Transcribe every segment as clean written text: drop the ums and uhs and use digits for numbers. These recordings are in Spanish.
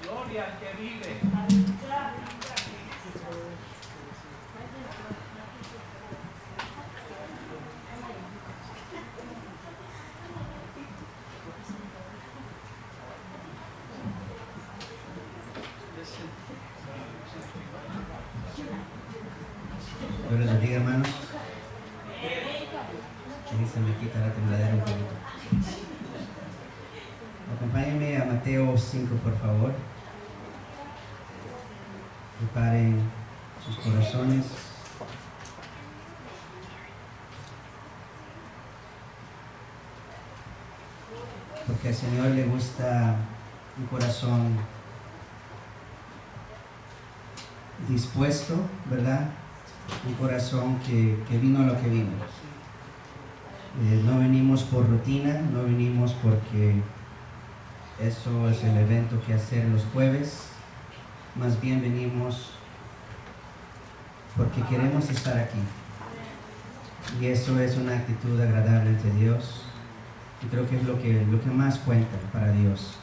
Gloria al que vive. Dios les bendiga, hermanos. Ahí se me quita la tembladera un poquito. Acompáñenme a Mateo 5, por favor. Preparen sus corazones. Porque al Señor le gusta un corazón dispuesto, ¿verdad? Un corazón que vino a lo que vino. No venimos por rutina, no venimos porque eso es el evento que hacer los jueves. Más bien venimos porque queremos estar aquí. Y eso es una actitud agradable ante Dios. Y creo que es lo que más cuenta para Dios.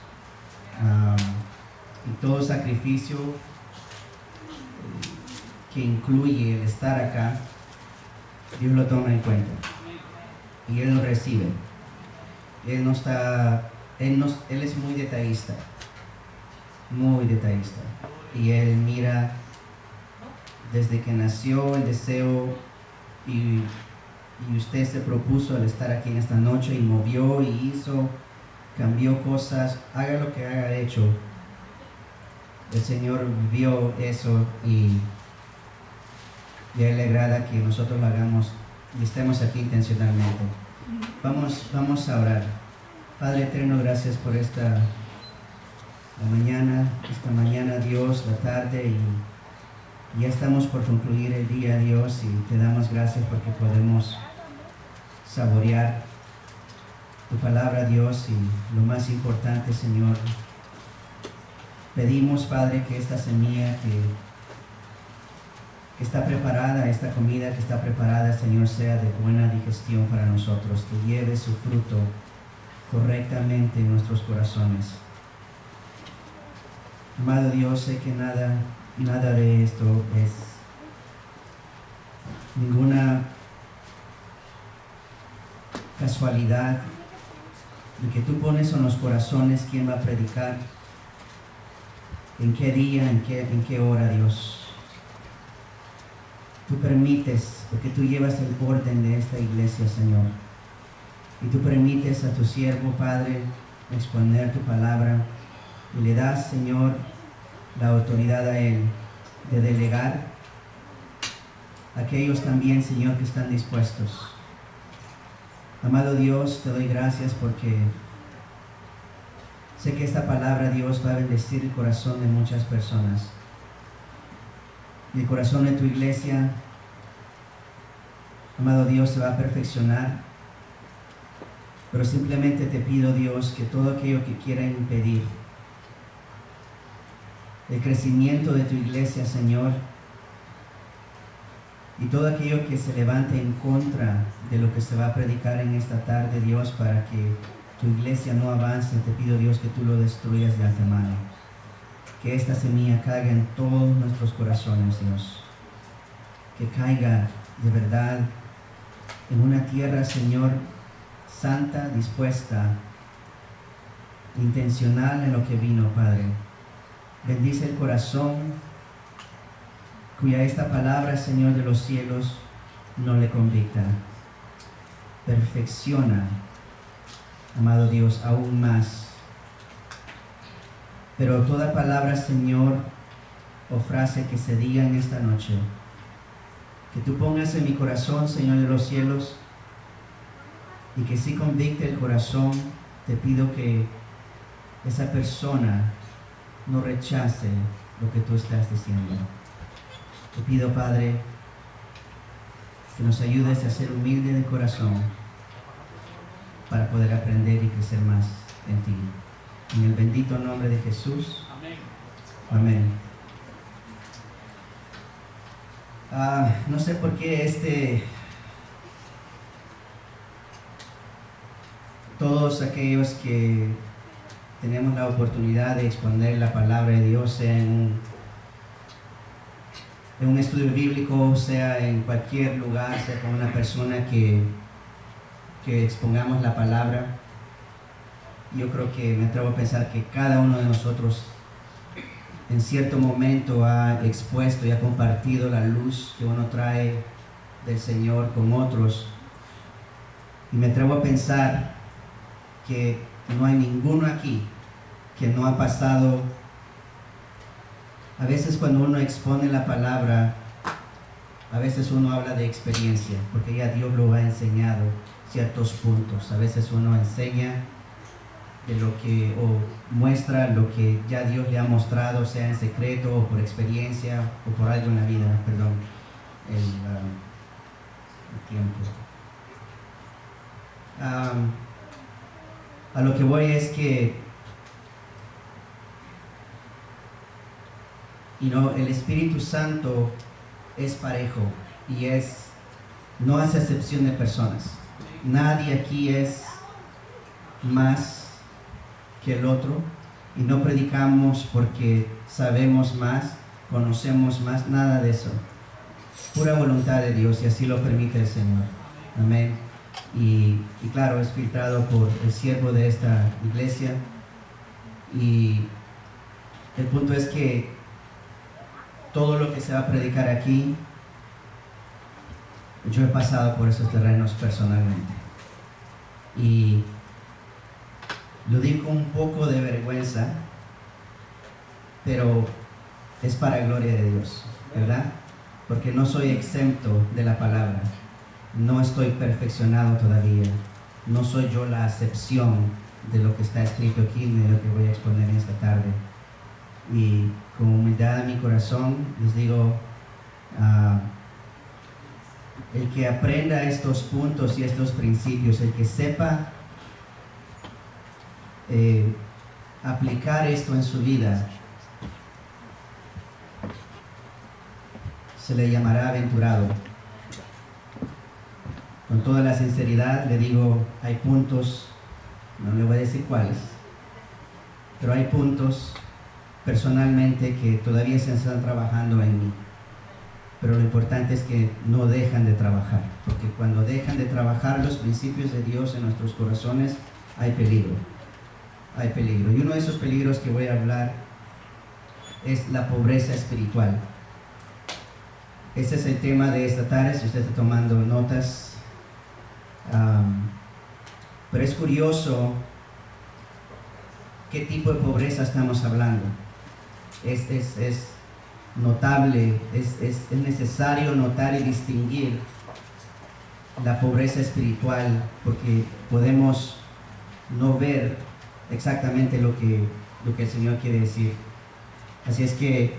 Y todo sacrificio que incluye el estar acá, Dios lo toma en cuenta. Y Él lo recibe. Él es muy detallista. Muy detallista. Y Él mira desde que nació el deseo y usted se propuso al estar aquí en esta noche y movió y hizo, cambió cosas, haga lo que haya hecho. El Señor vio eso y a Él le agrada que nosotros lo hagamos y estemos aquí intencionalmente. Vamos a orar. Padre eterno, gracias por esta mañana, Dios, la tarde, y ya estamos por concluir el día, Dios, y te damos gracias porque podemos saborear tu palabra, Dios, y lo más importante, Señor, pedimos, Padre, que esta semilla que está preparada, esta comida que está preparada, Señor, sea de buena digestión para nosotros, que lleve su fruto correctamente en nuestros corazones. Amado Dios, sé que nada de esto es ninguna casualidad, de que tú pones en los corazones quién va a predicar, en qué día, en qué hora, Dios. Tú permites, porque tú llevas el orden de esta iglesia, Señor. Y tú permites a tu siervo, Padre, exponer tu palabra. Y le das, Señor, la autoridad a él de delegar a aquellos también, Señor, que están dispuestos. Amado Dios, te doy gracias porque sé que esta palabra, Dios, va a bendecir el corazón de muchas personas. Y el corazón de tu iglesia, amado Dios, se va a perfeccionar. Pero simplemente te pido, Dios, que todo aquello que quiera impedir el crecimiento de tu iglesia, Señor, y todo aquello que se levante en contra de lo que se va a predicar en esta tarde, Dios, para que tu iglesia no avance, te pido, Dios, que tú lo destruyas de antemano. Que esta semilla caiga en todos nuestros corazones, Dios. Que caiga de verdad en una tierra, Señor, santa, dispuesta, intencional en lo que vino, Padre. Bendice el corazón cuya esta palabra, Señor de los cielos, no le convicta. Perfecciona, amado Dios, aún más. Pero toda palabra, Señor, o frase que se diga en esta noche, que tú pongas en mi corazón, Señor de los cielos, y que sí convicte el corazón, te pido que esa persona no rechace lo que tú estás diciendo. Te pido, Padre, que nos ayudes a ser humildes de corazón para poder aprender y crecer más en ti. En el bendito nombre de Jesús. Amén. No sé por qué todos aquellos que tenemos la oportunidad de exponer la palabra de Dios, sea en un estudio bíblico, sea en cualquier lugar, sea con una persona que expongamos la palabra. Yo creo que me atrevo a pensar que cada uno de nosotros en cierto momento ha expuesto y ha compartido la luz que uno trae del Señor con otros. Y me atrevo a pensar que no hay ninguno aquí que no ha pasado. A veces cuando uno expone la palabra, a veces uno habla de experiencia, porque ya Dios lo ha enseñado ciertos puntos. A veces uno enseña de lo que, o muestra lo que ya Dios le ha mostrado, sea en secreto o por experiencia o por algo en la vida, perdón, el tiempo. A lo que voy es que el Espíritu Santo es parejo y no hace excepción de personas. Nadie aquí es más que el otro, y no predicamos porque sabemos más, conocemos más, nada de eso. Pura voluntad de Dios, y así lo permite el Señor. Amén. Y claro, es filtrado por el siervo de esta iglesia, y el punto es que todo lo que se va a predicar aquí, yo he pasado por esos terrenos personalmente, y lo digo con un poco de vergüenza, pero es para gloria de Dios, ¿verdad? Porque no soy exento de la palabra, no estoy perfeccionado todavía, no soy yo la acepción de lo que está escrito aquí ni de lo que voy a exponer en esta tarde. Y con humildad en mi corazón les digo, el que aprenda estos puntos y estos principios, el que sepa aplicar esto en su vida, se le llamará aventurado. Con toda la sinceridad le digo, hay puntos, no le voy a decir cuáles, pero hay puntos personalmente que todavía se están trabajando en mí. Pero lo importante es que no dejan de trabajar, porque cuando dejan de trabajar los principios de Dios en nuestros corazones, hay peligro. Hay peligro. Y uno de esos peligros que voy a hablar es la pobreza espiritual. Ese es el tema de esta tarde, si usted está tomando notas. Pero es curioso qué tipo de pobreza estamos hablando. Es notable, es necesario notar y distinguir la pobreza espiritual, porque podemos no ver exactamente lo que el Señor quiere decir. Así es que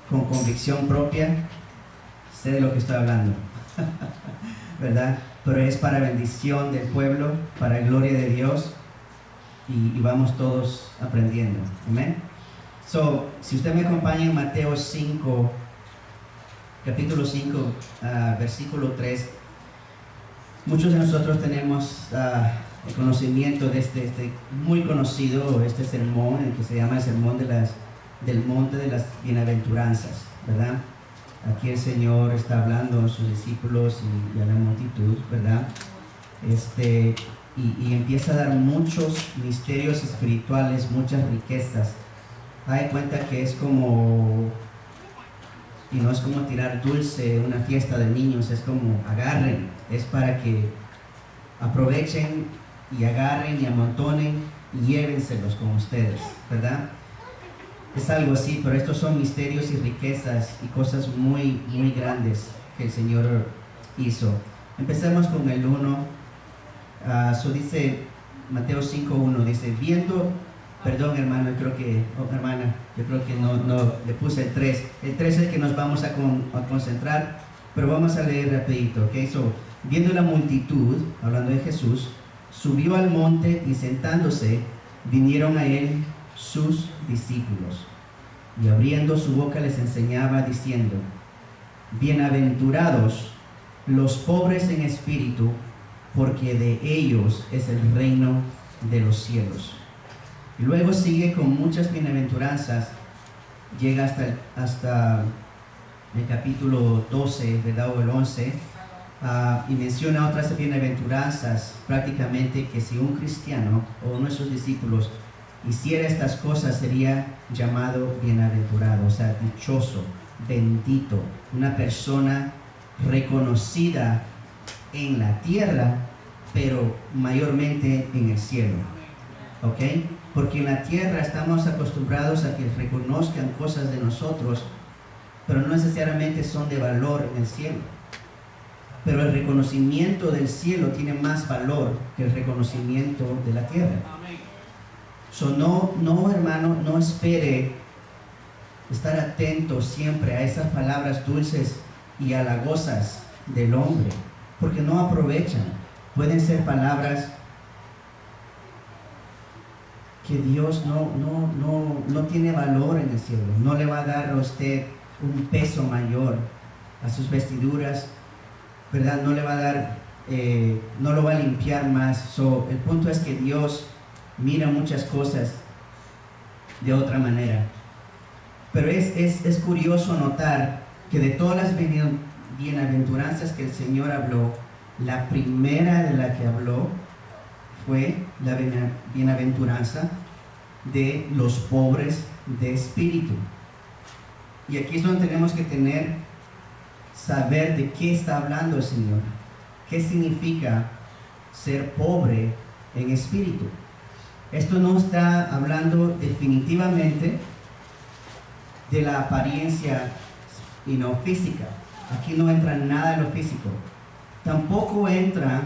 con convicción propia sé de lo que estoy hablando ¿verdad? Pero es para bendición del pueblo, para gloria de Dios, y vamos todos aprendiendo. Amén. Si usted me acompaña en Mateo 5, capítulo 5, versículo 3, muchos de nosotros tenemos el conocimiento de este muy conocido sermón, el que se llama el sermón del monte de las bienaventuranzas, ¿verdad? Aquí el Señor está hablando a sus discípulos y a la multitud, ¿verdad? Y empieza a dar muchos misterios espirituales, muchas riquezas. Hay cuenta que es como, y no es como tirar dulce, una fiesta de niños, es como agarren, es para que aprovechen y agarren y amontonen y llévenselos con ustedes, ¿verdad? Es algo así, pero estos son misterios y riquezas y cosas muy, muy grandes que el Señor hizo. Empecemos con el 1. Dice Mateo 5:1, dice, perdón hermano, hermana, yo creo que no le puse el 3. El 3 es el que nos vamos a concentrar, pero vamos a leer rapidito, ¿ok? Viendo la multitud, hablando de Jesús, subió al monte y sentándose, vinieron a él sus discípulos, y abriendo su boca les enseñaba diciendo, bienaventurados los pobres en espíritu, porque de ellos es el reino de los cielos. Y luego sigue con muchas bienaventuranzas, llega hasta el capítulo 12, ¿verdad? O el 11, y menciona otras bienaventuranzas, prácticamente que si un cristiano o nuestros discípulos hiciera estas cosas sería llamado bienaventurado, o sea, dichoso, bendito, una persona reconocida en la tierra, pero mayormente en el cielo, ¿ok? Porque en la tierra estamos acostumbrados a que reconozcan cosas de nosotros, pero no necesariamente son de valor en el cielo. Pero el reconocimiento del cielo tiene más valor que el reconocimiento de la tierra. So, no, hermano, no espere estar atento siempre a esas palabras dulces y halagosas del hombre, porque no aprovechan. Pueden ser palabras que Dios no tiene valor en el cielo. No le va a dar a usted un peso mayor a sus vestiduras, ¿verdad? No le va a dar, no lo va a limpiar más. El punto es que Dios mira muchas cosas de otra manera. Pero es curioso notar que de todas las bienaventuranzas que el Señor habló, la primera de la que habló fue la bienaventuranza de los pobres de espíritu. Y aquí es donde tenemos que saber de qué está hablando el Señor. ¿Qué significa ser pobre en espíritu? Esto no está hablando definitivamente de la apariencia física. Aquí no entra nada de lo físico. Tampoco entra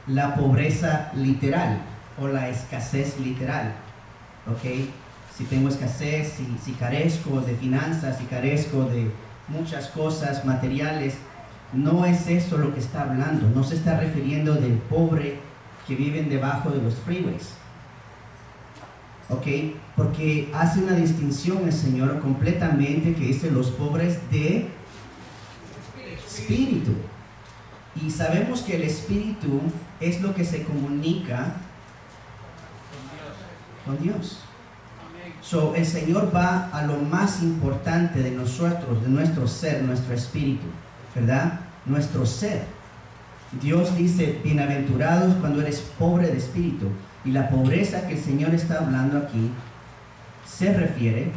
la pobreza literal o la escasez literal. ¿Ok? Si tengo escasez, si carezco de finanzas, si carezco de muchas cosas materiales, no es eso lo que está hablando. No se está refiriendo del pobre que viven debajo de los freeways. ¿Ok? Porque hace una distinción el Señor completamente, que dice los pobres de espíritu. Y sabemos que el espíritu es lo que se comunica con Dios. So, el Señor va a lo más importante de nosotros, de nuestro ser, nuestro espíritu, ¿verdad? Nuestro ser. Dios dice, bienaventurados cuando eres pobre de espíritu. Y la pobreza que el Señor está hablando aquí se refiere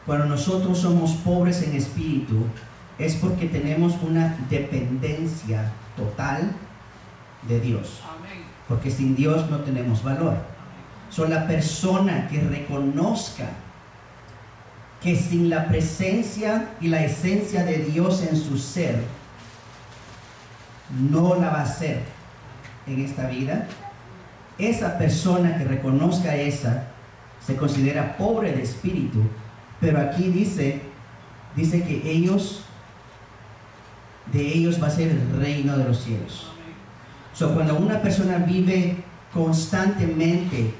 cuando nosotros somos pobres en espíritu, es porque tenemos una dependencia total de Dios. Porque sin Dios no tenemos valor. La persona que reconozca que sin la presencia y la esencia de Dios en su ser, no la va a hacer en esta vida, esa persona que reconozca esa, se considera pobre de espíritu. Pero aquí dice que de ellos va a ser el reino de los cielos. Cuando una persona vive constantemente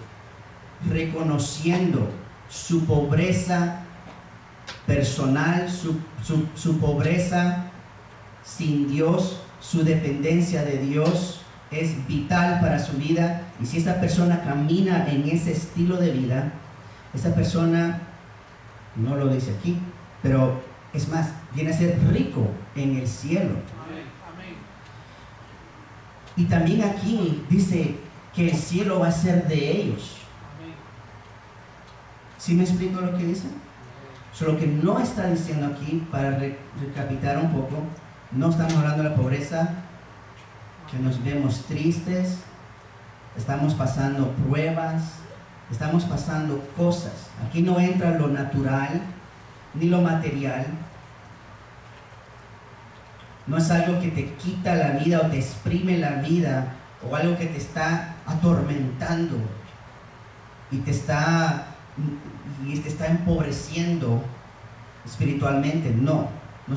reconociendo su pobreza personal, su pobreza sin Dios, su dependencia de Dios es vital para su vida, y si esa persona camina en ese estilo de vida, esa persona, no lo dice aquí, pero es más, viene a ser rico en el cielo. Amén. Y también aquí dice que el cielo va a ser de ellos. ¿Sí me explico lo que dice? Lo que no está diciendo aquí, para recapitular un poco, no estamos hablando de la pobreza, que nos vemos tristes, estamos pasando pruebas, estamos pasando cosas. Aquí no entra lo natural ni lo material. No es algo que te quita la vida o te exprime la vida, o algo que te está atormentando y te está empobreciendo espiritualmente. No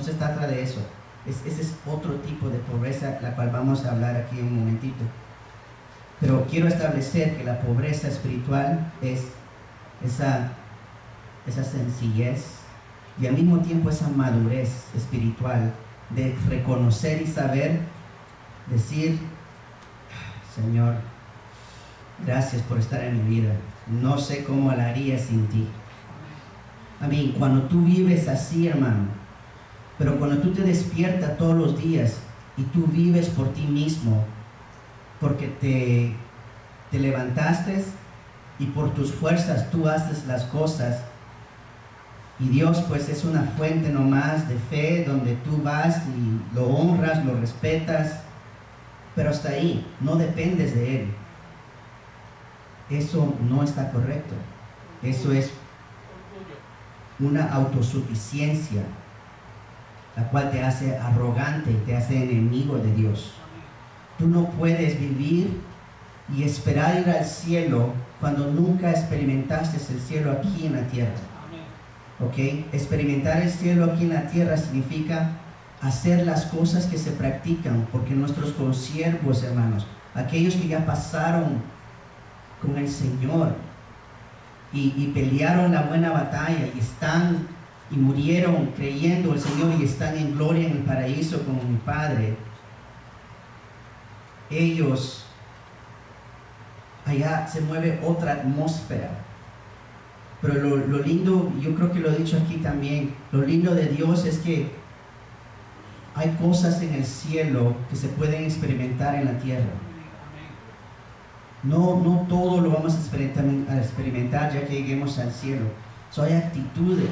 se trata de eso. Ese es otro tipo de pobreza, la cual vamos a hablar aquí en un momentito. Pero quiero establecer que la pobreza espiritual es esa sencillez y al mismo tiempo esa madurez espiritual de reconocer y saber decir, Señor, gracias por estar en mi vida. No sé cómo la haría sin ti. Amén. Cuando tú vives así, hermano, pero cuando tú te despiertas todos los días y tú vives por ti mismo, porque te levantaste y por tus fuerzas tú haces las cosas, y Dios pues es una fuente nomás de fe donde tú vas y lo honras, lo respetas, pero hasta ahí, no dependes de Él. Eso no está correcto. Eso es una autosuficiencia, la cual te hace arrogante, te hace enemigo de Dios. Tú no puedes vivir y esperar ir al cielo cuando nunca experimentaste el cielo aquí en la tierra. ¿Ok? Experimentar el cielo aquí en la tierra significa hacer las cosas que se practican, porque nuestros consiervos, hermanos, aquellos que ya pasaron con el Señor y pelearon la buena batalla y murieron creyendo el Señor y están en gloria en el paraíso con mi Padre, ellos, allá se mueve otra atmósfera. Pero lo lindo, yo creo que lo he dicho aquí también, lo lindo de Dios es que hay cosas en el cielo que se pueden experimentar en la tierra. No todo lo vamos a experimentar ya que lleguemos al cielo. Hay actitudes,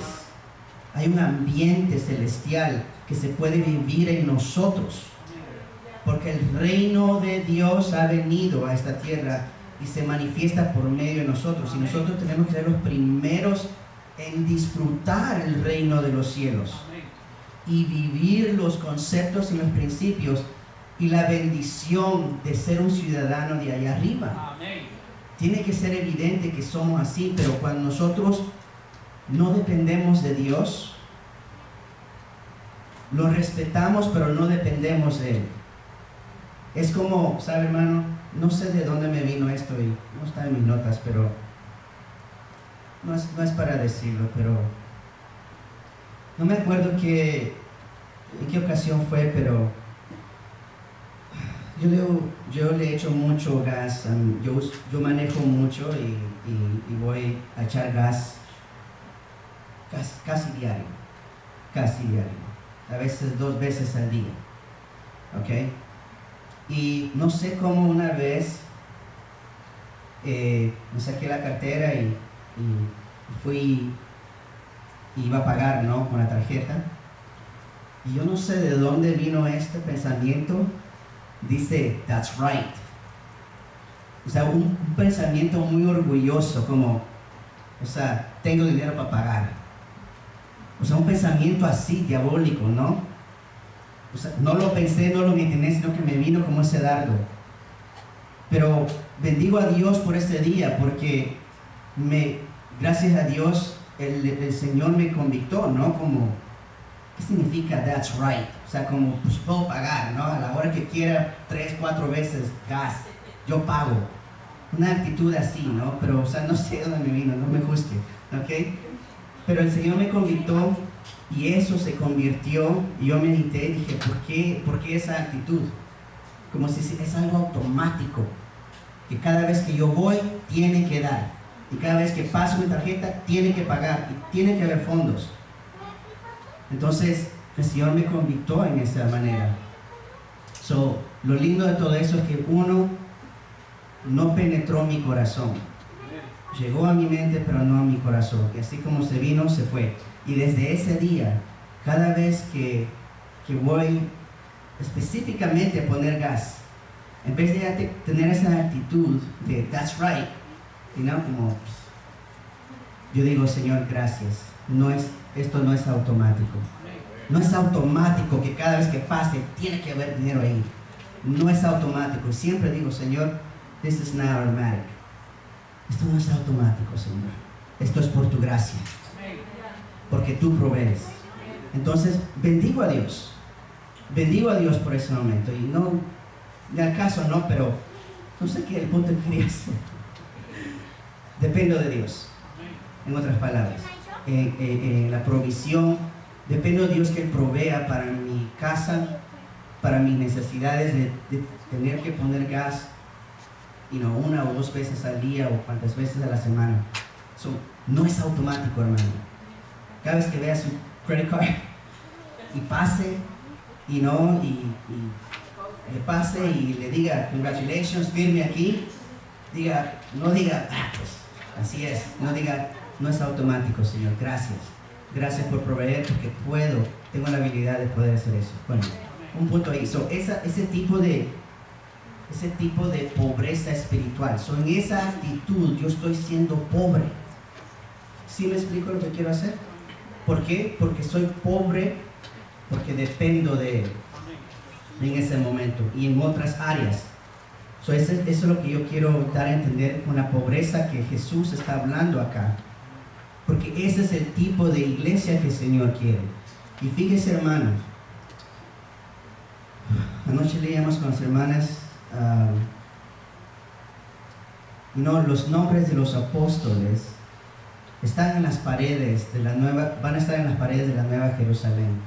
hay un ambiente celestial que se puede vivir en nosotros. Porque el reino de Dios ha venido a esta tierra y se manifiesta por medio de nosotros. Y nosotros tenemos que ser los primeros en disfrutar el reino de los cielos y vivir los conceptos y los principios y la bendición de ser un ciudadano de allá arriba. Tiene que ser evidente que somos así, pero cuando nosotros no dependemos de Dios, lo respetamos, pero no dependemos de Él. Es como, ¿sabe, hermano? No sé de dónde me vino esto y no está en mis notas, pero no es para decirlo, pero no me acuerdo en qué ocasión fue, pero yo le echo mucho gas. Yo manejo mucho y voy a echar gas casi diario, a veces 2 veces al día, ¿ok? Y no sé cómo una vez me saqué la cartera y fui, iba a pagar, ¿no?, con la tarjeta. Y yo no sé de dónde vino este pensamiento. Dice, that's right. O sea, un pensamiento muy orgulloso, como, o sea, tengo dinero para pagar. O sea, un pensamiento así, diabólico, ¿no? O sea, no lo pensé, no lo imaginé, sino que me vino como ese dardo. Pero bendigo a Dios por este día, porque gracias a Dios, el Señor me convictó, ¿no? Como, ¿qué significa that's right? O sea, como, pues puedo pagar, ¿no? A la hora que quiera, 3, 4 veces gas, yo pago. Una actitud así, ¿no? Pero, o sea, no sé dónde me vino, no me juzgue, ¿ok? Pero el Señor me convictó y eso se convirtió, y yo medité y dije, ¿por qué esa actitud? Como si es algo automático, que cada vez que yo voy, tiene que dar. Y cada vez que paso mi tarjeta, tiene que pagar, y tiene que haber fondos. Entonces, el Señor me convictó en esa manera. Lo lindo de todo eso es que uno no penetró mi corazón. Llegó a mi mente, pero no a mi corazón. Y así como se vino, se fue. Y desde ese día, cada vez que voy específicamente a poner gas, en vez de tener esa actitud de that's right, como, yo digo, Señor, gracias. Esto no es automático. No es automático que cada vez que pase tiene que haber dinero ahí. No es automático. Y siempre digo, Señor, this is not automatic. Esto no es automático, Señor. Esto es por tu gracia. Porque tú provees. Entonces, bendigo a Dios. Bendigo a Dios por ese momento. Y no, de acaso no, pero no sé qué el punto que quería hacer. Dependo de Dios. En otras palabras, en la provisión, dependo de Dios que Él provea para mi casa, para mis necesidades de tener que poner gas. una o dos veces al día o cuantas veces a la semana. So, no es automático, hermano. Cada vez que vea su credit card y pase, y le pase y le diga congratulations, firme aquí, no diga, pues así es, no es automático, Señor, gracias por proveer, porque tengo la habilidad de poder hacer eso. Bueno, un punto ahí. So, ese tipo de pobreza espiritual. So, en esa actitud yo estoy siendo pobre. ¿Sí me explico lo que quiero hacer? ¿Por qué? Porque soy pobre, porque dependo de Él en ese momento y en otras áreas. So, eso es lo que yo quiero dar a entender con la pobreza que Jesús está hablando acá. Porque ese es el tipo de iglesia que el Señor quiere. Y fíjese, hermanos, anoche leíamos con las hermanas los nombres de los apóstoles están en las paredes van a estar en las paredes de la Nueva Jerusalén.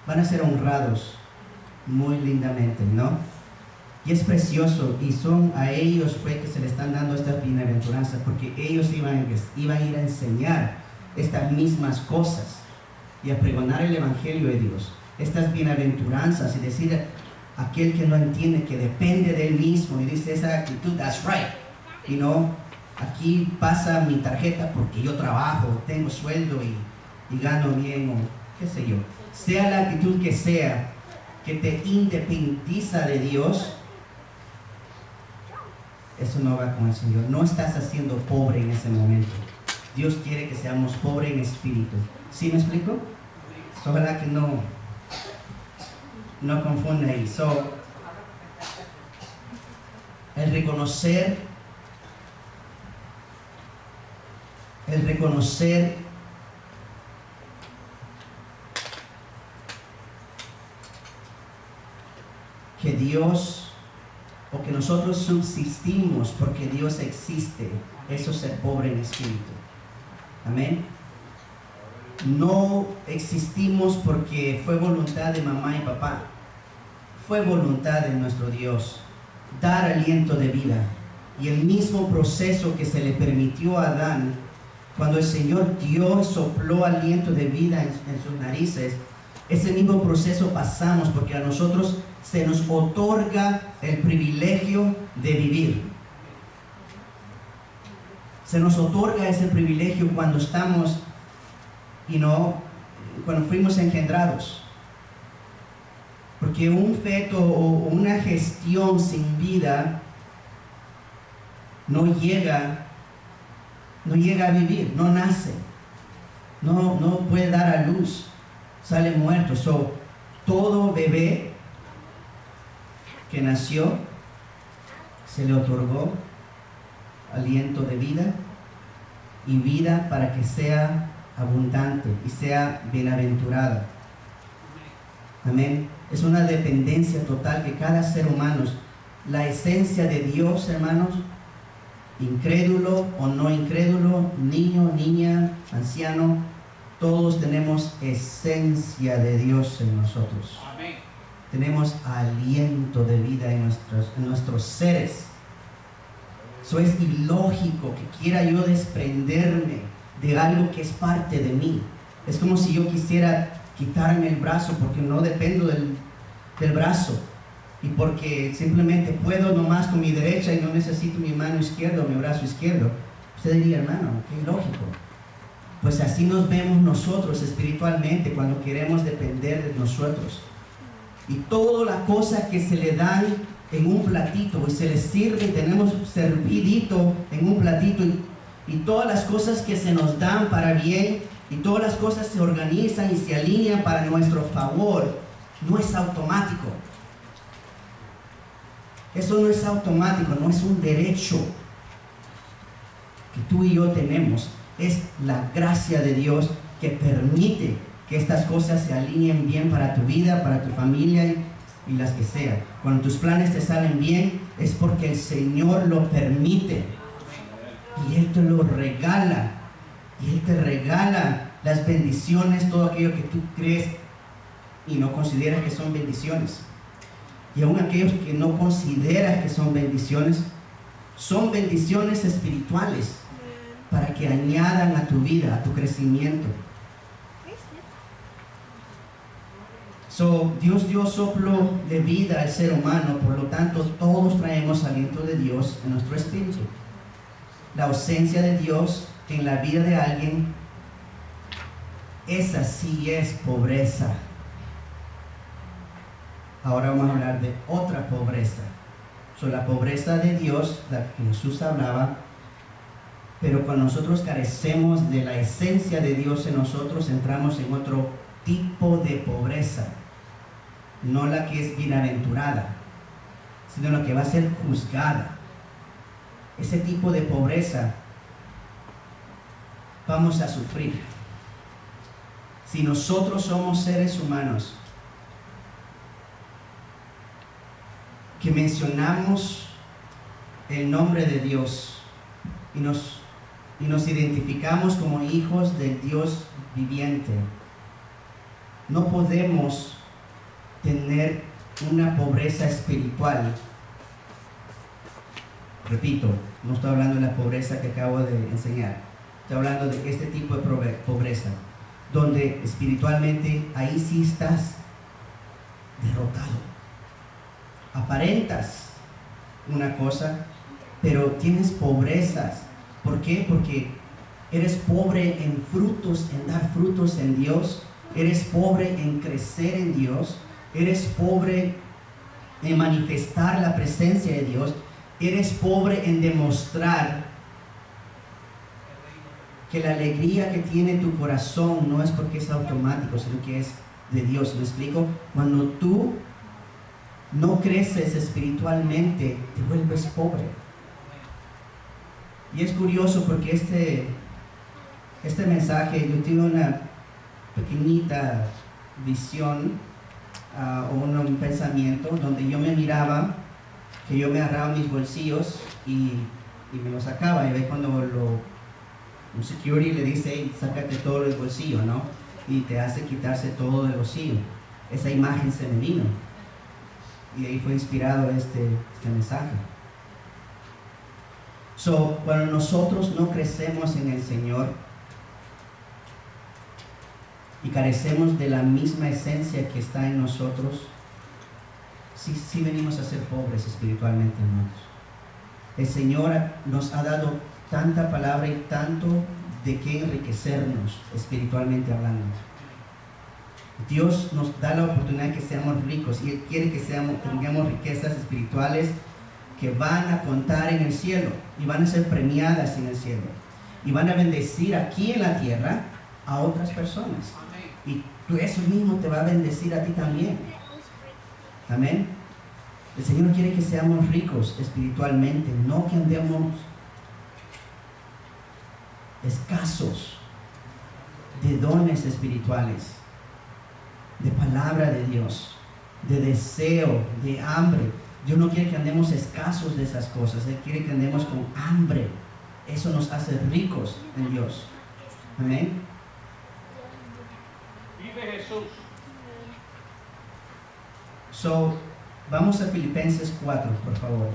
Van a ser honrados muy lindamente, ¿no? Y es precioso, y son a ellos fue que se le están dando estas bienaventuranzas, porque ellos iban a ir a enseñar estas mismas cosas y a pregonar el Evangelio de Dios, estas bienaventuranzas, y decir a aquel que no entiende que depende de él mismo y dice esa actitud, that's right, aquí pasa mi tarjeta porque yo trabajo, tengo sueldo y gano bien, o qué sé yo, sea la actitud que sea, que te independiza de Dios, eso no va con el Señor. No estás haciendo pobre en ese momento. Dios quiere que seamos pobres en espíritu. ¿Sí me explico? Ojalá que no confunde ahí. El reconocer que Dios, o que nosotros subsistimos porque Dios existe, eso es ser pobre en espíritu. Amén. No existimos porque fue voluntad de mamá y papá, fue voluntad de nuestro Dios dar aliento de vida. Y el mismo proceso que se le permitió a Adán, cuando el Señor Dios sopló aliento de vida en sus narices, ese mismo proceso pasamos porque a nosotros se nos otorga el privilegio de vivir. Se nos otorga ese privilegio cuando estamos, cuando fuimos engendrados. Porque un feto o una gestión sin vida no llega a vivir, no nace, no puede dar a luz, sale muerto. Todo bebé que nació se le otorgó aliento de vida, y vida para que sea abundante y sea bienaventurada. Amén. Es una dependencia total que cada ser humano, la esencia de Dios, hermanos, incrédulo o no incrédulo, niño, niña, anciano, todos tenemos esencia de Dios en nosotros. Amén. Tenemos aliento de vida en nuestros seres. Eso es ilógico que quiera yo desprenderme de algo que es parte de mí. Es como si yo quisiera quitarme el brazo porque no dependo del brazo, y porque simplemente puedo nomás con mi derecha y no necesito mi mano izquierda o mi brazo izquierdo. Usted diría, hermano, qué ilógico. Pues así nos vemos nosotros espiritualmente cuando queremos depender de nosotros. Y todas las cosas que se le dan en un platito y se les sirve, y tenemos servidito en un platito, y todas las cosas que se nos dan para bien, y todas las cosas se organizan y se alinean para nuestro favor, no es automático. Eso no es automático, no es un derecho que tú y yo tenemos. Es la gracia de Dios que permite que estas cosas se alineen bien para tu vida, para tu familia y las que sea. Cuando tus planes te salen bien, es porque el Señor lo permite. Y Él te lo regala. Y Él te regala las bendiciones, todo aquello que tú crees y no consideras que son bendiciones. Y aún aquellos que no consideras que son bendiciones, Son bendiciones espirituales para que añadan a tu vida, a tu crecimiento. Dios dio soplo de vida al ser humano, por lo tanto todos traemos aliento de Dios en nuestro espíritu. La ausencia de Dios en la vida de alguien, esa sí es pobreza. Ahora vamos a hablar de otra pobreza. La pobreza de Dios, la que Jesús hablaba, pero cuando nosotros carecemos de la esencia de Dios en nosotros, entramos en otro tipo de pobreza. No la que es bienaventurada, sino la que va a ser juzgada. Ese tipo de pobreza vamos a sufrir. Si nosotros somos seres humanos que mencionamos el nombre de Dios y nos identificamos como hijos del Dios viviente, no podemos tener una pobreza espiritual. Repito, no estoy hablando de la pobreza que acabo de enseñar, estoy hablando de este tipo de pobreza, donde espiritualmente ahí sí estás derrotado. Aparentas una cosa, pero tienes pobrezas. ¿Por qué? Porque eres pobre en frutos, en dar frutos en Dios. Eres pobre en crecer en Dios. Eres pobre en manifestar la presencia de Dios. Eres pobre en demostrar que la alegría que tiene tu corazón no es porque es automático, sino que es de Dios. ¿Me explico? Cuando tú no creces espiritualmente, te vuelves pobre. Y es curioso porque este mensaje, yo tuve una pequeñita visión o un pensamiento donde yo me miraba, que yo me agarraba mis bolsillos y me los sacaba. Y ve cuando un security le dice, hey, sácate todo del bolsillo, ¿no? Y te hace quitarse todo del bolsillo. Esa imagen se me vino. Y de ahí fue inspirado este mensaje. Cuando nosotros no crecemos en el Señor y carecemos de la misma esencia que está en nosotros, sí venimos a ser pobres espiritualmente, hermanos. El Señor nos ha dado tanta palabra y tanto de qué enriquecernos espiritualmente hablando. Dios nos da la oportunidad de que seamos ricos y Él quiere que tengamos riquezas espirituales que van a contar en el cielo y van a ser premiadas en el cielo y van a bendecir aquí en la tierra a otras personas. Y eso mismo te va a bendecir a ti también. Amén. El Señor quiere que seamos ricos espiritualmente, no que andemos escasos de dones espirituales, de palabra de Dios, de deseo, de hambre. Dios no quiere que andemos escasos de esas cosas. Él quiere que andemos con hambre. Eso nos hace ricos en Dios. Amén. Vive Jesús. Vamos a Filipenses 4, por favor.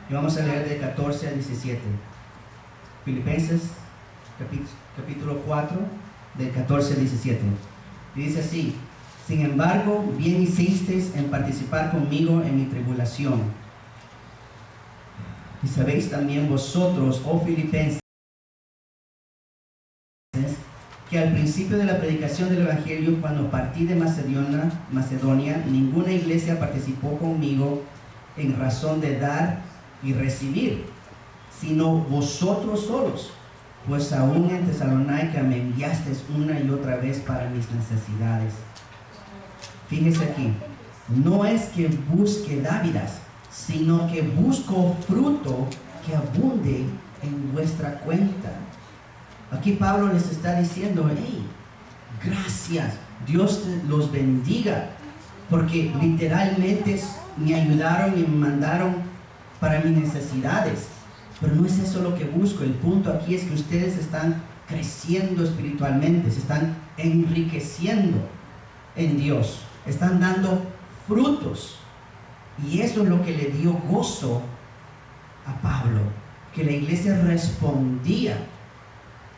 Y vamos a leer de 14 a 17. Filipenses capítulo 4, del 14 al 17. Y dice así: sin embargo, bien hicisteis en participar conmigo en mi tribulación. Y sabéis también vosotros, oh Filipenses, que al principio de la predicación del Evangelio, cuando partí de Macedonia, ninguna iglesia participó conmigo en razón de dar y recibir, sino vosotros solos, pues aún en Tesalónica me enviasteis una y otra vez para mis necesidades. Fíjese aquí, no es que busque dávidas, sino que busco fruto que abunde en vuestra cuenta. Aquí Pablo les está diciendo, hey, gracias, Dios los bendiga, porque literalmente me ayudaron y me mandaron para mis necesidades. Pero no es eso lo que busco. El punto aquí es que ustedes están creciendo espiritualmente, se están enriqueciendo en Dios, están dando frutos. Y eso es lo que le dio gozo a Pablo, que la iglesia respondía,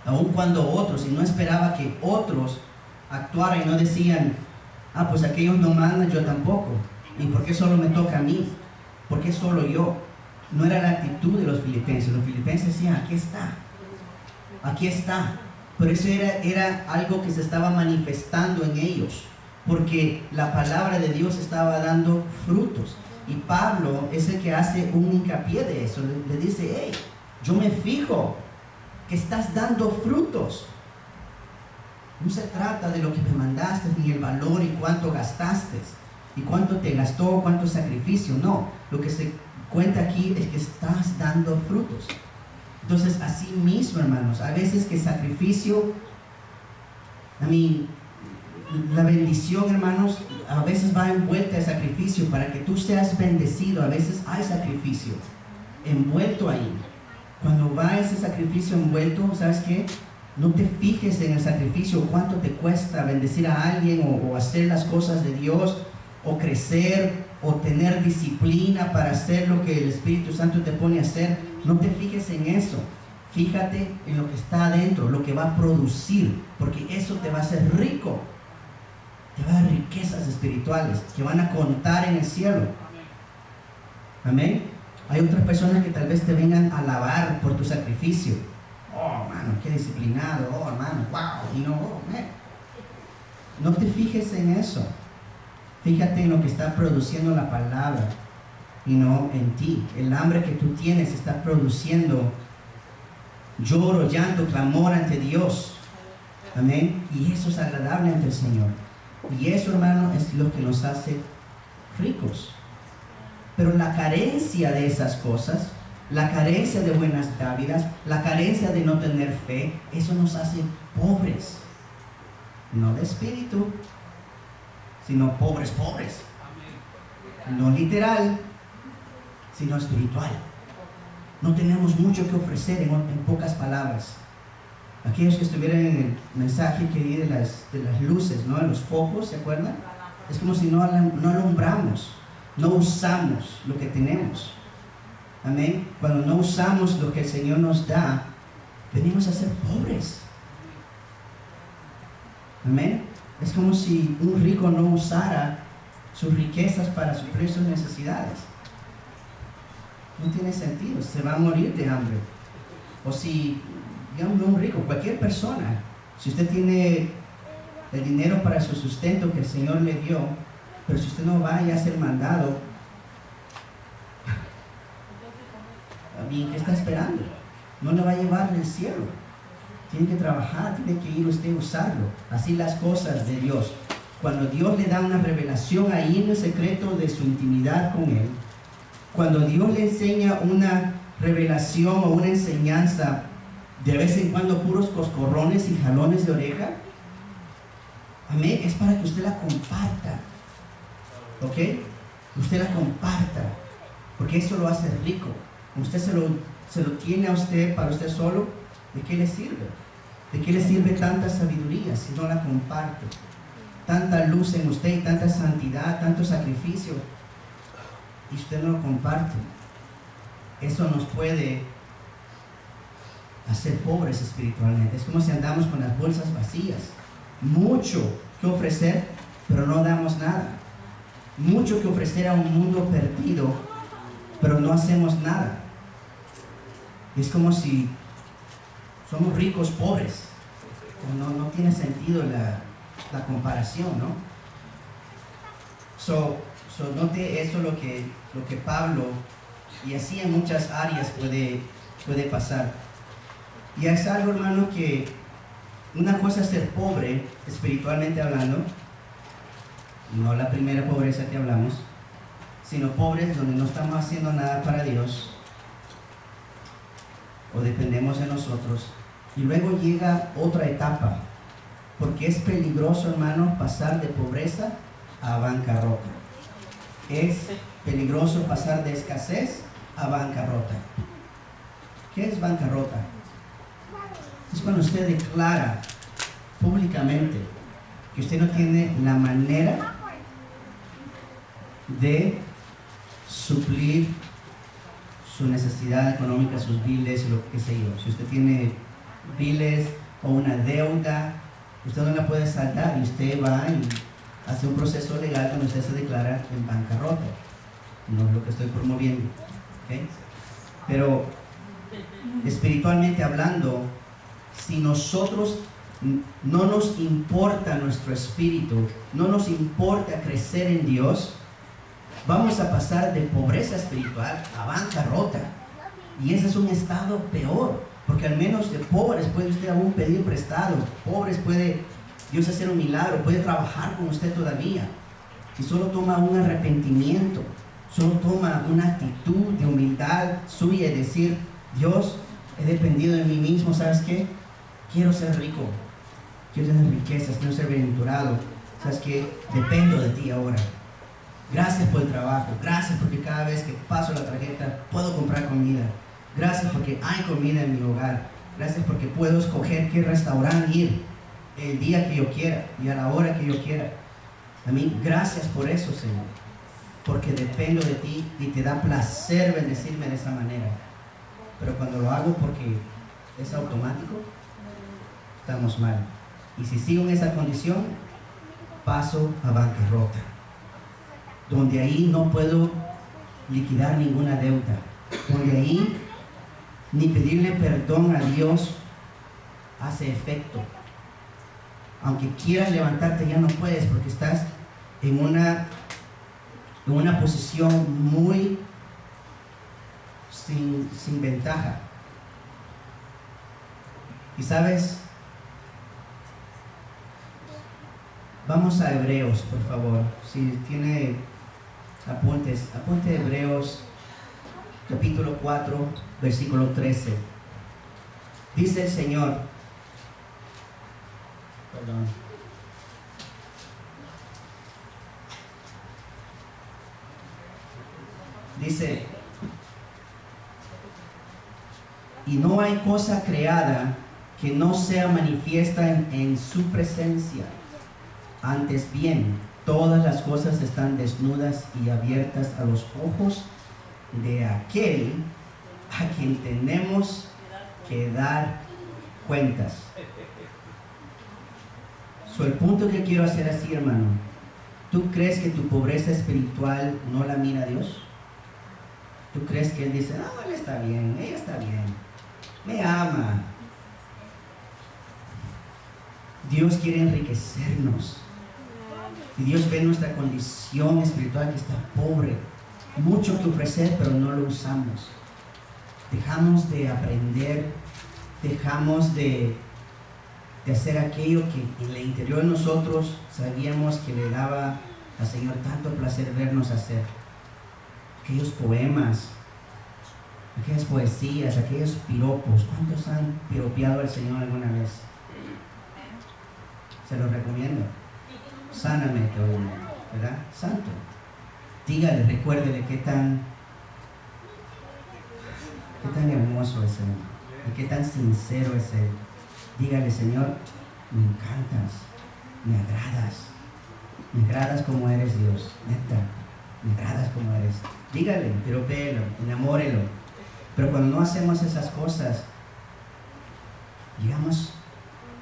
aun cuando otros, y no esperaba que otros actuaran y no decían, pues aquellos no mandan, yo tampoco. ¿Y por qué solo me toca a mí? ¿Por qué solo yo? No era la actitud de los filipenses. Los filipenses decían, aquí está, aquí está. Pero eso era algo que se estaba manifestando en ellos, porque la palabra de Dios estaba dando frutos. Y Pablo es el que hace un hincapié de eso. Le dice, hey, yo me fijo que estás dando frutos. No se trata de lo que me mandaste, ni el valor y cuánto gastaste, y cuánto te gastó, cuánto sacrificio. No, lo que se cuenta aquí es que estás dando frutos. Entonces, así mismo, hermanos, a veces que sacrificio, la bendición, hermanos, a veces va envuelta el sacrificio para que tú seas bendecido. A veces hay sacrificio envuelto ahí. Cuando va ese sacrificio envuelto, ¿sabes qué? No te fijes en el sacrificio, cuánto te cuesta bendecir a alguien o hacer las cosas de Dios, o crecer, o tener disciplina para hacer lo que el Espíritu Santo te pone a hacer. No te fijes en eso. Fíjate en lo que está adentro, lo que va a producir, porque eso te va a hacer rico. Te va a dar riquezas espirituales que van a contar en el cielo. Amén. Hay otras personas que tal vez te vengan a alabar por tu sacrificio. Oh, hermano, qué disciplinado. Oh, hermano, wow. Y no te fijes en eso. Fíjate en lo que está produciendo la palabra y no en ti. El hambre que tú tienes está produciendo lloro, llanto, clamor ante Dios. Amén. Y eso es agradable ante el Señor. Y eso, hermano, es lo que nos hace ricos. Pero la carencia de esas cosas, la carencia de buenas dádivas, la carencia de no tener fe, eso nos hace pobres. No de espíritu, sino pobres. No literal, sino espiritual. No tenemos mucho que ofrecer, en pocas palabras. Aquellos que estuvieron en el mensaje que di de las luces, ¿no? De los focos, ¿se acuerdan? Es como si no alumbramos, no usamos lo que tenemos. Amén. Cuando no usamos lo que el Señor nos da, venimos a ser pobres. Amén. Es como si un rico no usara sus riquezas para suplir sus necesidades. No tiene sentido, se va a morir de hambre. O si, digamos, un rico, cualquier persona, si usted tiene el dinero para su sustento que el Señor le dio, pero si usted no vaya a ser mandado, ¿qué está esperando? No le va a llevar del cielo. Tiene que trabajar, tiene que ir usted a usarlo. Así las cosas de Dios. Cuando Dios le da una revelación ahí en el secreto de su intimidad con Él, cuando Dios le enseña una revelación o una enseñanza, de vez en cuando puros coscorrones y jalones de oreja, amén, es para que usted la comparta. ¿Ok? Usted la comparta, porque eso lo hace rico. Usted se lo tiene a usted para usted solo, ¿de qué le sirve? ¿De qué le sirve tanta sabiduría si no la comparte? Tanta luz en usted y tanta santidad, tanto sacrificio, y usted no lo comparte. Eso nos puede hacer pobres espiritualmente. Es como si andamos con las bolsas vacías. Mucho que ofrecer, pero no damos nada. Mucho que ofrecer a un mundo perdido, pero no hacemos nada. Es como si somos ricos, pobres. No tiene sentido la comparación, ¿no? Note eso lo que Pablo, y así en muchas áreas puede pasar. Y es algo, hermano, que una cosa es ser pobre, espiritualmente hablando, no la primera pobreza que hablamos, sino pobres donde no estamos haciendo nada para Dios, o dependemos de nosotros. Y luego llega otra etapa, porque es peligroso, hermano, pasar de pobreza a bancarrota. Es peligroso pasar de escasez a bancarrota. ¿Qué es bancarrota? Es cuando usted declara públicamente que usted no tiene la manera de suplir su necesidad económica, sus biles, lo que sé yo. Si usted tiene biles o una deuda, usted no la puede saldar y usted va y hace un proceso legal cuando usted se declara en bancarrota. No es lo que estoy promoviendo, ¿okay? Pero espiritualmente hablando, si nosotros no nos importa nuestro espíritu, no nos importa crecer en Dios, vamos a pasar de pobreza espiritual a bancarrota. Y ese es un estado peor, porque al menos de pobres puede usted aún pedir prestado, pobres puede Dios hacer un milagro, puede trabajar con usted todavía. Y solo toma un arrepentimiento, solo toma una actitud de humildad suya y decir: Dios, he dependido de mí mismo, ¿sabes qué? Quiero ser rico, quiero tener riquezas, quiero ser bienaventurado, ¿sabes qué? Dependo de ti ahora. Gracias por el trabajo, gracias porque cada vez que paso la tarjeta puedo comprar comida, gracias porque hay comida en mi hogar, gracias porque puedo escoger qué restaurante ir el día que yo quiera y a la hora que yo quiera. A mí, gracias por eso, Señor, porque dependo de ti y te da placer bendecirme de esa manera. Pero cuando lo hago porque es automático, estamos mal. Y si sigo en esa condición, paso a bancarrota, donde ahí no puedo liquidar ninguna deuda, donde ahí ni pedirle perdón a Dios hace efecto. Aunque quieras levantarte, ya no puedes, porque estás en una posición muy sin ventaja. Y sabes, vamos a Hebreos, por favor. Si tiene apuntes, apunte Hebreos capítulo 4, versículo 13. Dice el Señor, perdón, dice: y no hay cosa creada que no sea manifiesta en su presencia. Antes bien, todas las cosas están desnudas y abiertas a los ojos de aquel a quien tenemos que dar cuentas. El punto que quiero hacer así, hermano: ¿tú crees que tu pobreza espiritual no la mira Dios? ¿Tú crees que Él dice: no, Él está bien, ella está bien, me ama? Dios quiere enriquecernos. Y Dios ve nuestra condición espiritual, que está pobre, mucho que ofrecer, pero no lo usamos. Dejamos de aprender, dejamos de hacer aquello que en el interior de nosotros sabíamos que le daba al Señor tanto placer vernos hacer. Aquellos poemas, aquellas poesías, aquellos piropos. ¿Cuántos han piropeado al Señor alguna vez? Se los recomiendo. Sanamente, ¿verdad? Santo. Dígale, recuérdele qué tan hermoso es Él y qué tan sincero es Él. Dígale: Señor, me encantas, me agradas como eres, Dios, neta, me agradas como eres. Dígale, piropéelo, enamórelo. Pero cuando no hacemos esas cosas, digamos,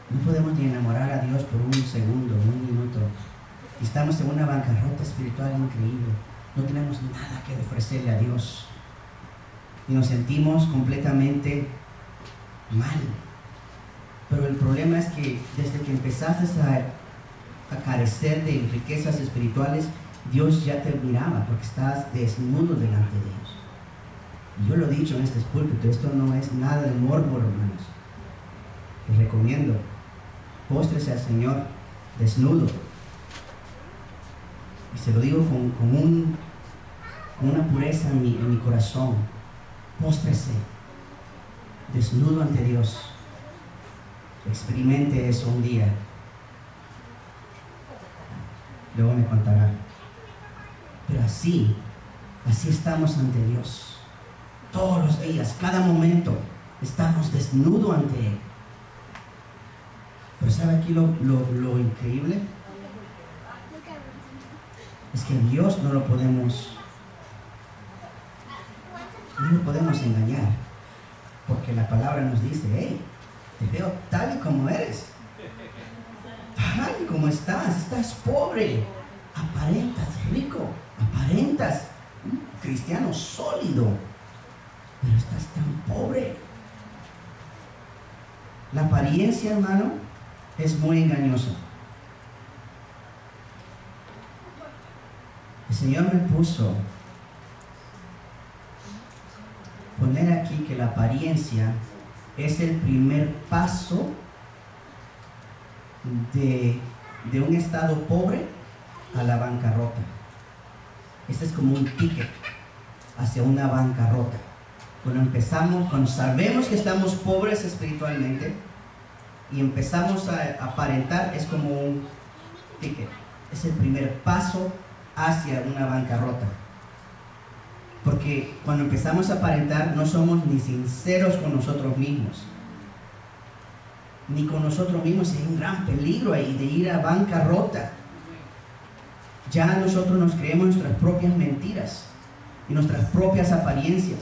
no podemos ni enamorar a Dios por un segundo, un minuto. Y estamos en una bancarrota espiritual increíble. No tenemos nada que ofrecerle a Dios. Y nos sentimos completamente mal. Pero el problema es que desde que empezaste a carecer de riquezas espirituales, Dios ya te miraba, porque estás desnudo delante de Dios. Y yo lo he dicho en este púlpito, esto no es nada de morbo, hermanos. Les recomiendo: póstrese al Señor desnudo. Y se lo digo con una pureza en mi corazón. Póstrese desnudo ante Dios. Experimente eso un día. Luego me contará. Pero así estamos ante Dios. Todos los días, cada momento, estamos desnudos ante Él. Pero ¿sabe aquí lo increíble? es que Dios no lo podemos engañar, porque la palabra nos dice, hey, te veo tal y como eres, tal y como estás pobre, aparentas rico, aparentas cristiano sólido, pero estás tan pobre. La apariencia, hermano, es muy engañosa. El Señor me puso poner aquí que la apariencia es el primer paso de un estado pobre a la bancarrota. Este es como un ticket hacia una bancarrota. Cuando sabemos que estamos pobres espiritualmente y empezamos a aparentar, es como un ticket. Es el primer paso hacia una bancarrota. Porque cuando empezamos a aparentar, no somos ni sinceros con nosotros mismos. Ni con nosotros mismos. Hay un gran peligro ahí de ir a bancarrota. Ya nosotros nos creemos nuestras propias mentiras y nuestras propias apariencias.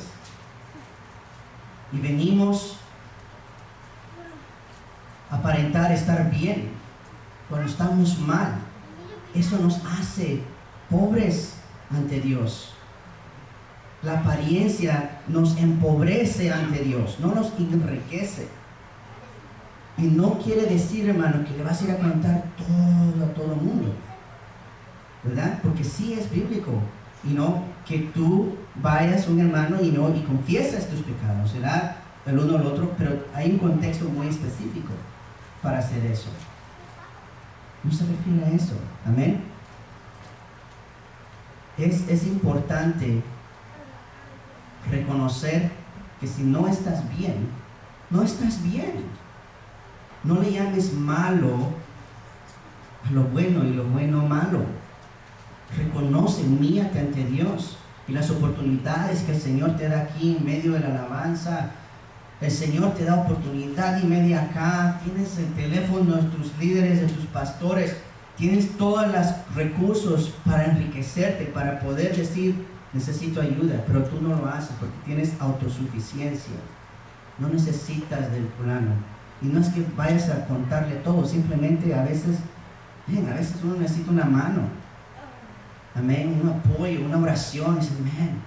Y venimos a aparentar estar bien cuando estamos mal. Eso nos hace pobres ante Dios. La apariencia nos empobrece ante Dios, no nos enriquece. Y no quiere decir, hermano, que le vas a ir a contar todo a todo el mundo, ¿verdad? Porque sí es bíblico, y no que tú vayas un hermano y confiesas tus pecados, ¿verdad? El uno al otro, pero hay un contexto muy específico para hacer eso. No se refiere a eso, amén. Es importante reconocer que si no estás bien, no estás bien. No le llames malo a lo bueno y lo bueno malo. Reconoce, humíllate ante Dios y las oportunidades que el Señor te da aquí en medio de la alabanza. El Señor te da oportunidad y media acá. Tienes el teléfono de tus líderes, de tus pastores. Tienes todos los recursos para enriquecerte, para poder decir, necesito ayuda, pero tú no lo haces porque tienes autosuficiencia. No necesitas del plano. Y no es que vayas a contarle todo, simplemente a veces uno necesita una mano. Amén, un apoyo, una oración, es amén.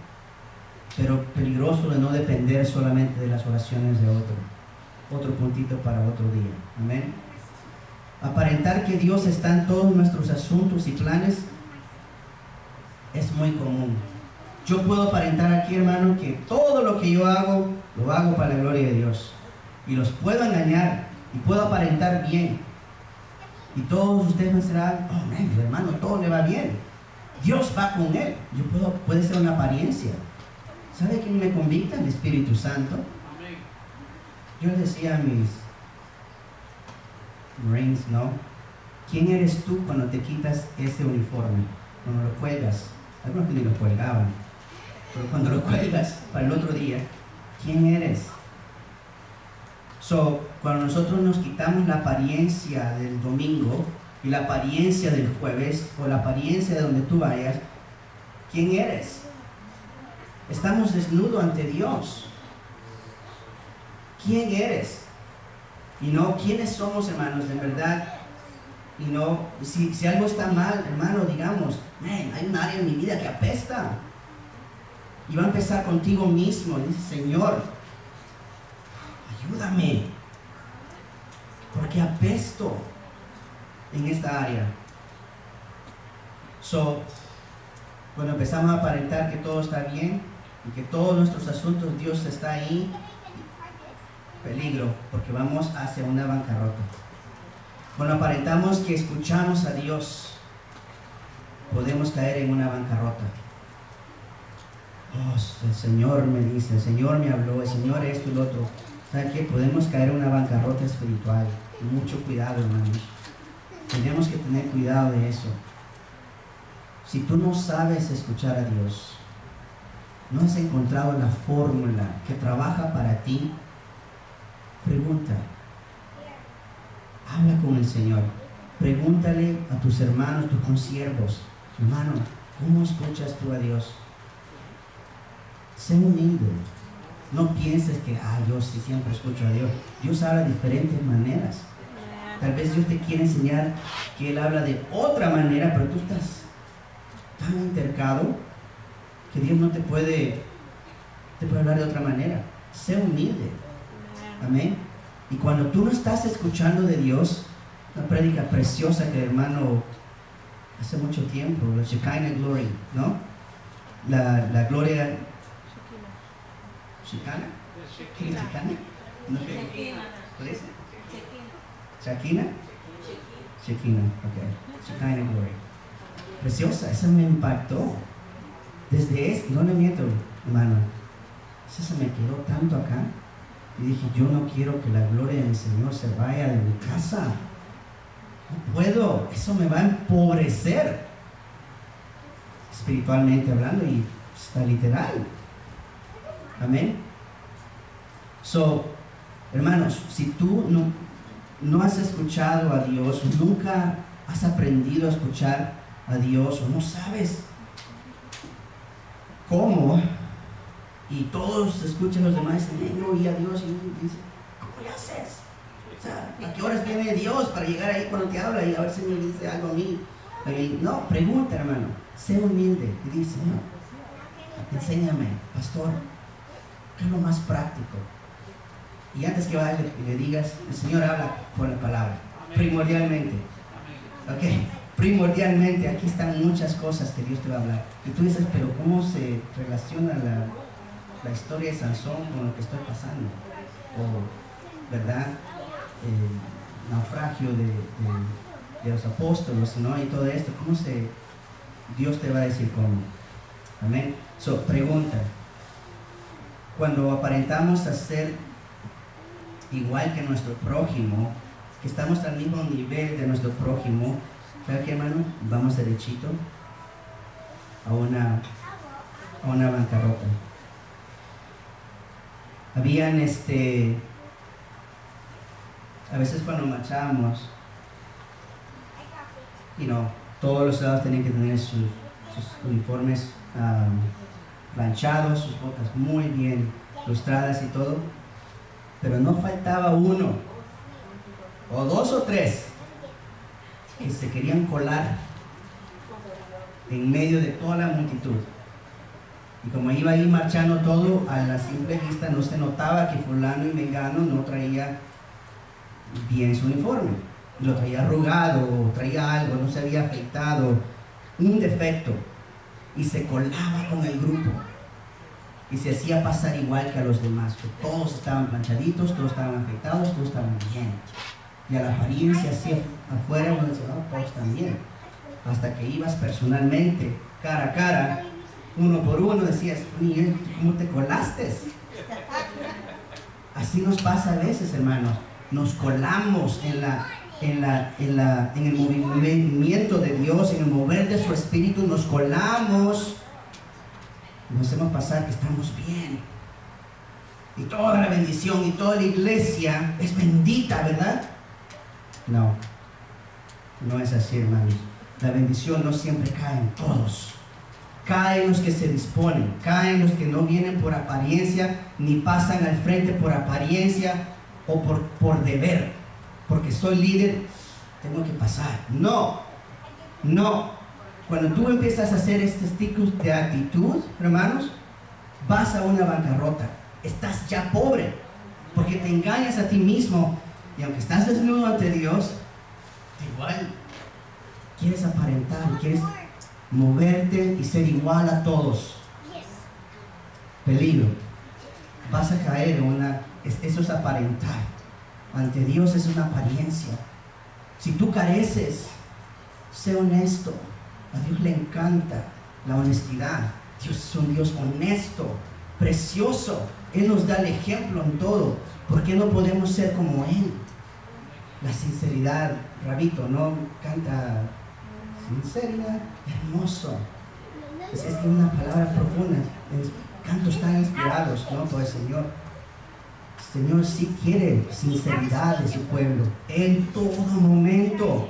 Pero peligroso de no depender solamente de las oraciones de otro. Otro puntito para otro día. Amén. Aparentar que Dios está en todos nuestros asuntos y planes es muy común. Yo puedo aparentar aquí, hermano, que todo lo que yo hago, lo hago para la gloria de Dios. Y los puedo engañar y puedo aparentar bien. Y todos ustedes pensarán, oh, man, mi hermano, todo le va bien. Dios va con él. Puede ser una apariencia. ¿Sabe quién me convicta? El Espíritu Santo. Yo les decía a mis Marines, ¿no? ¿Quién eres tú cuando te quitas ese uniforme? Cuando lo cuelgas. Algunos que ni lo cuelgaban. Pero cuando lo cuelgas para el otro día, ¿quién eres? Cuando nosotros nos quitamos la apariencia del domingo y la apariencia del jueves o la apariencia de donde tú vayas, ¿quién eres? Estamos desnudos ante Dios. ¿Quién eres? Y no, ¿quiénes somos, hermanos? De verdad. Y no, si algo está mal, hermano, digamos, man, hay un área en mi vida que apesta. Y va a empezar contigo mismo. Dice, Señor, ayúdame, porque apesto en esta área. Cuando empezamos a aparentar que todo está bien y que todos nuestros asuntos, Dios está ahí, peligro, porque vamos hacia una bancarrota. Cuando aparentamos que escuchamos a Dios, podemos caer en una bancarrota. Oh, el Señor me dice, el Señor me habló, el Señor esto y lo otro. ¿Sabe qué? Podemos caer en una bancarrota espiritual. Y mucho cuidado, hermanos. Tenemos que tener cuidado de eso. Si tú no sabes escuchar a Dios, no has encontrado la fórmula que trabaja para ti, pregunta. Habla con el Señor. Pregúntale a tus hermanos, tus consiervos, Hermano, ¿cómo escuchas tú a Dios? Sé humilde. No pienses que, yo sí siempre escucho a Dios. Dios habla de diferentes maneras. Tal vez Dios te quiere enseñar que Él habla de otra manera, pero tú estás tan entercado que Dios no te puede hablar de otra manera. Sé humilde. Amén. Y cuando tú no estás escuchando de Dios, una prédica preciosa que el hermano hace mucho tiempo, la Shekinah Glory, ¿no? La gloria Shekinah. ¿Shekinah? No sé. ¿Cuál es? Shekinah. Shekinah, ok. Shekinah Glory. Preciosa, esa me impactó. Desde no le miento, hermano. Esa se me quedó tanto acá. Y dije, yo no quiero que la gloria del Señor se vaya de mi casa. No puedo, eso me va a empobrecer. Espiritualmente hablando, y está literal. Amén. So, hermanos, si tú no has escuchado a Dios, nunca has aprendido a escuchar a Dios, o no sabes cómo, y todos escuchan a los demás y dicen, yo oí a Dios, y dicen, ¿cómo le haces? O sea, ¿a qué horas viene Dios para llegar ahí cuando te habla y a ver si me dice algo a mí? No, pregunta, hermano, sé humilde y dice, Señor, enséñame, pastor, ¿qué es lo más práctico? Y antes que vaya y le digas, el Señor habla por la palabra, primordialmente. Ok, primordialmente, aquí están muchas cosas que Dios te va a hablar. Y tú dices, pero ¿cómo se relaciona la historia de Sansón con lo que estoy pasando? O, ¿verdad? El naufragio de los apóstoles, ¿no? Y todo esto, Dios te va a decir cómo. Amén. So, pregunta. Cuando aparentamos a ser igual que nuestro prójimo, que estamos al mismo nivel de nuestro prójimo, ¿sabe qué, hermano? Vamos derechito a una bancarrota. Habían a veces cuando marchábamos, todos los soldados tenían que tener sus uniformes planchados, sus botas muy bien lustradas y todo, pero no faltaba uno, o dos o tres, que se querían colar en medio de toda la multitud. Y como iba ahí marchando todo, a la simple vista no se notaba que fulano y mengano no traía bien su uniforme, lo traía arrugado, o traía algo, no se había afeitado, un defecto, y se colaba con el grupo y se hacía pasar igual que a los demás, que todos estaban planchaditos, todos estaban afeitados, todos estaban bien, y a la apariencia así afuera uno decía, todos están bien, hasta que ibas personalmente, cara a cara, uno por uno, decías, ¿cómo te colaste? Así nos pasa a veces, hermanos. Nos colamos en el movimiento de Dios, en el mover de su espíritu, nos colamos, nos hacemos pasar que estamos bien. Y toda la bendición y toda la iglesia es bendita, ¿verdad? No es así, hermanos. La bendición no siempre cae en todos. Caen los que se disponen, caen los que no vienen por apariencia, ni pasan al frente por apariencia o por deber, porque soy líder, tengo que pasar. No. Cuando tú empiezas a hacer estos tipos de actitud, hermanos, vas a una bancarrota. Estás ya pobre, porque te engañas a ti mismo, y aunque estás desnudo ante Dios, igual quieres aparentar, quieres moverte y ser igual a todos. Peligro. Vas a caer en eso es aparentar. Ante Dios es una apariencia. Si tú careces, sé honesto. A Dios le encanta la honestidad. Dios es un Dios honesto, precioso. Él nos da el ejemplo en todo. ¿Por qué no podemos ser como Él? La sinceridad, Rabito, ¿no? Canta sinceridad, hermoso. Es que una palabra profunda. Cantos tan inspirados, ¿no? Por el Señor. El Señor sí quiere sinceridad de su pueblo en todo momento,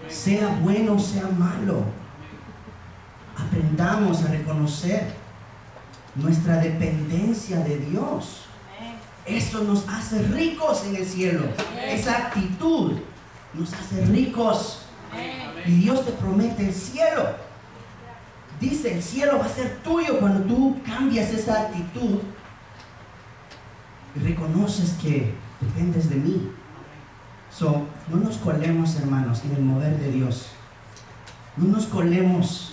sea bueno o sea malo. aprendamos a reconocer nuestra dependencia de Dios. Eso nos hace ricos en el cielo. Esa actitud nos hace ricos. Y Dios te promete el cielo. Dice, el cielo va a ser tuyo cuando tú cambias esa actitud y reconoces que dependes de mí. No nos colemos, hermanos, en el mover de Dios. No nos colemos.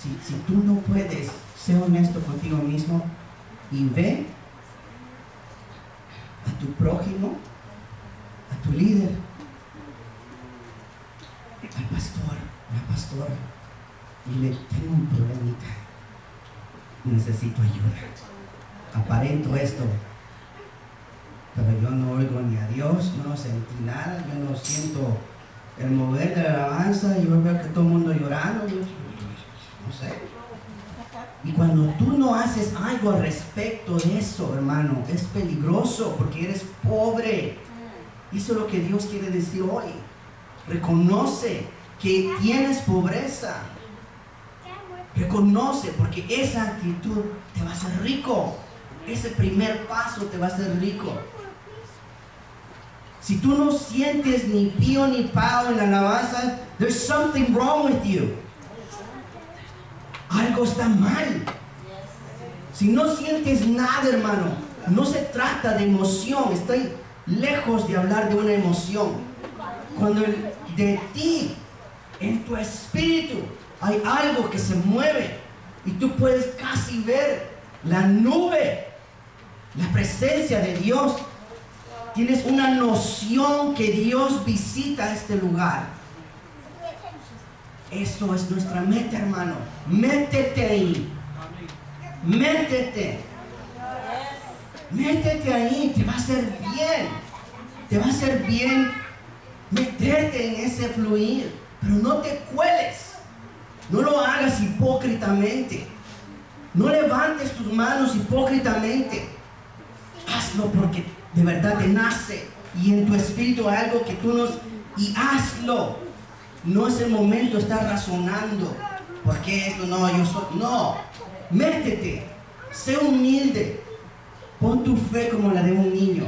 Si tú no puedes, sé honesto contigo mismo y ve a tu prójimo, a tu líder, al pastor, la pastora, y le tengo un problemita, necesito ayuda, aparento esto, pero yo no oigo ni a Dios, no sentí nada, yo no siento el mover de la alabanza, yo veo que todo el mundo llorando, yo no sé. Y cuando tú no haces algo al respecto de eso, hermano, es peligroso porque eres pobre. Eso es lo que Dios quiere decir hoy. Reconoce que tienes pobreza. Reconoce, porque esa actitud te va a hacer rico. Ese primer paso te va a hacer rico. Si tú no sientes ni pío ni pao en la alabanza, there's something wrong with you. Algo está mal. Si no sientes nada, hermano, no se trata de emoción. Estoy lejos de hablar de una emoción. Cuando de ti, en tu espíritu, hay algo que se mueve y tú puedes casi ver la nube, la presencia de Dios. Tienes una noción que Dios visita este lugar. Eso es nuestra meta, hermano. Métete ahí. Métete. Métete ahí. Te va a hacer bien. Te va a hacer bien meterte en ese fluir. Pero no te cueles. No lo hagas hipócritamente. No levantes tus manos hipócritamente. Hazlo porque de verdad te nace. Y en tu espíritu hay algo que tú nos... Y hazlo. No es el momento de estar razonando. ¿Por qué esto? No, yo soy... No. Métete. Sé humilde. Pon tu fe como la de un niño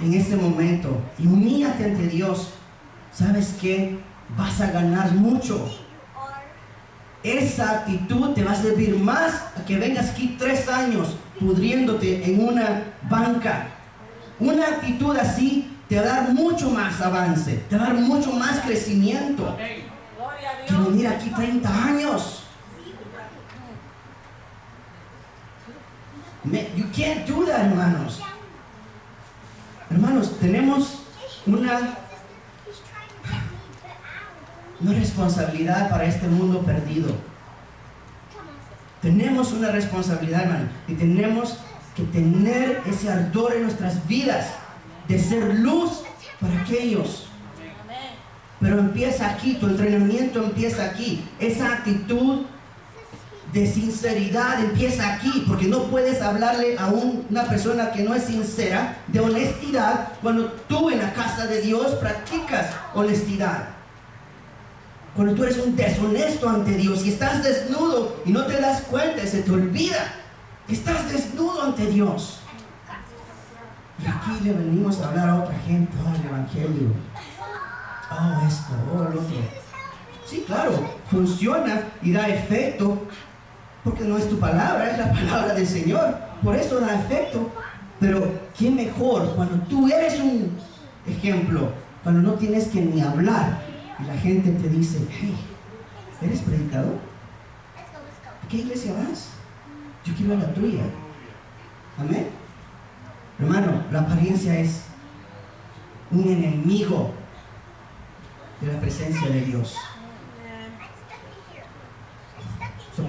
en ese momento. Y humíllate ante Dios. ¿Sabes qué? Vas a ganar mucho. Esa actitud te va a servir más a que vengas aquí 3 años pudriéndote en una banca. Una actitud así te va a dar mucho más avance, te va a dar mucho más crecimiento que venir aquí 30 años. You can't do that, hermanos. Hermanos, tenemos una responsabilidad para este mundo perdido. Tenemos una responsabilidad, hermano, y tenemos que tener ese ardor en nuestras vidas de ser luz para aquellos. Pero empieza aquí, tu entrenamiento empieza aquí. Esa actitud de sinceridad empieza aquí, porque no puedes hablarle a una persona que no es sincera de honestidad cuando tú en la casa de Dios practicas honestidad. Cuando tú eres un deshonesto ante Dios y estás desnudo y no te das cuenta, se te olvida que estás desnudo ante Dios. Y aquí le venimos a hablar a otra gente, oh, el evangelio, oh, esto, oh, el otro. Sí, claro, funciona y da efecto, porque no es tu palabra, es la palabra del Señor. Por eso da efecto. Pero qué mejor cuando tú eres un ejemplo, cuando no tienes que ni hablar y la gente te dice, hey, ¿eres predicador? ¿A qué iglesia vas? Yo quiero la tuya. Amén. Hermano, la apariencia es un enemigo de la presencia de Dios.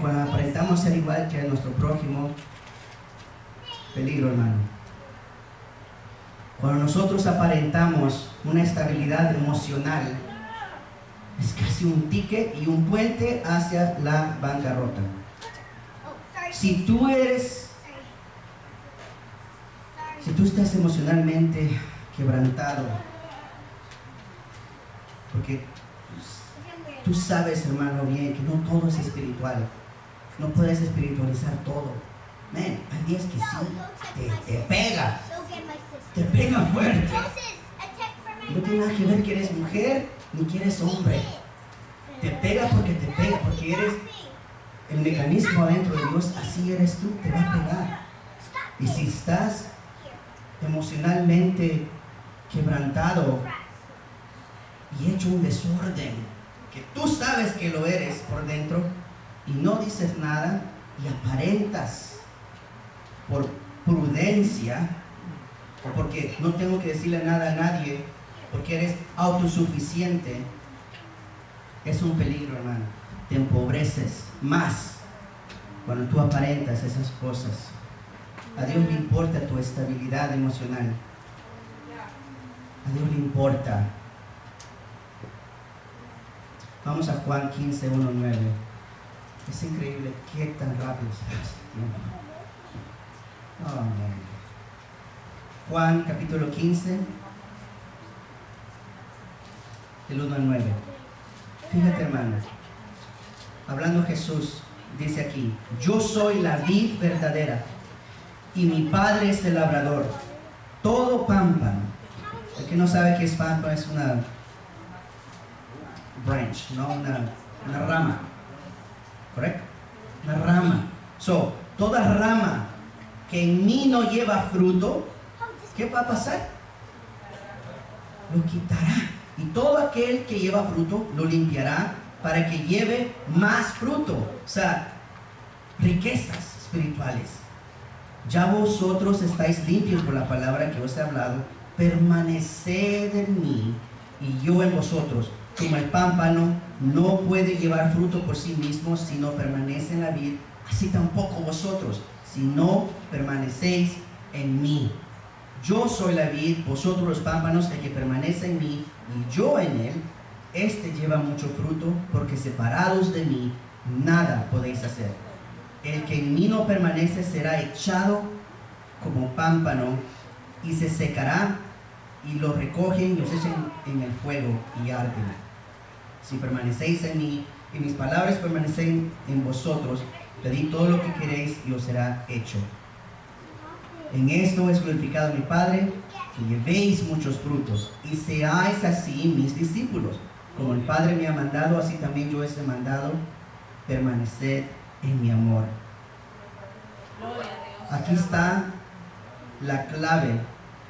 Cuando aparentamos ser igual que a nuestro prójimo, peligro, hermano. Cuando nosotros aparentamos una estabilidad emocional, es casi un ticket y un puente hacia la bancarrota. Si tú estás emocionalmente quebrantado, porque Tú sabes, hermano, bien que no todo es espiritual. No puedes espiritualizar todo. Man, hay días que sí, te pega. Te pega fuerte. No tiene nada que ver que eres mujer ni que eres hombre. Te pega porque te pega, porque eres el mecanismo adentro de Dios. Así eres tú, te va a pegar. Y si estás emocionalmente quebrantado y hecho un desorden, que tú sabes que lo eres por dentro y no dices nada y aparentas por prudencia o porque no tengo que decirle nada a nadie, porque eres autosuficiente, es un peligro, hermano. Te empobreces más cuando tú aparentas esas cosas. A Dios le importa tu estabilidad emocional. A Dios le importa. Vamos a Juan 15, 1, 9. Es increíble qué tan rápido se pasa el tiempo. Oh, man. Juan capítulo 15, del 1 al 9. Fíjate, hermano. Hablando Jesús, dice aquí: yo soy la vid verdadera y mi Padre es el labrador. Todo pámpano. El que no sabe qué es pámpano, es una branch, ¿no? Una rama. ¿Correcto? Una rama. So, toda rama que en mí no lleva fruto, ¿qué va a pasar? Lo quitará. Y todo aquel que lleva fruto, lo limpiará para que lleve más fruto. O sea, riquezas espirituales. Ya vosotros estáis limpios por la palabra que os he hablado. Permaneced en mí y yo en vosotros. Como el pámpano no puede llevar fruto por sí mismo si no permanece en la vid, así tampoco vosotros, si no permanecéis en mí. Yo soy la vid, vosotros los pámpanos. El que permanece en mí y yo en él, este lleva mucho fruto, porque separados de mí nada podéis hacer. El que en mí no permanece será echado como pámpano y se secará, y lo recogen y os echan en el fuego y arden. Si permanecéis en mí y mis palabras permanecen en vosotros, pedid todo lo que queréis y os será hecho. En esto es glorificado mi Padre, que llevéis muchos frutos y seáis así mis discípulos. Como el Padre me ha mandado, así también yo os he mandado. Permaneced en mi amor. Aquí está la clave.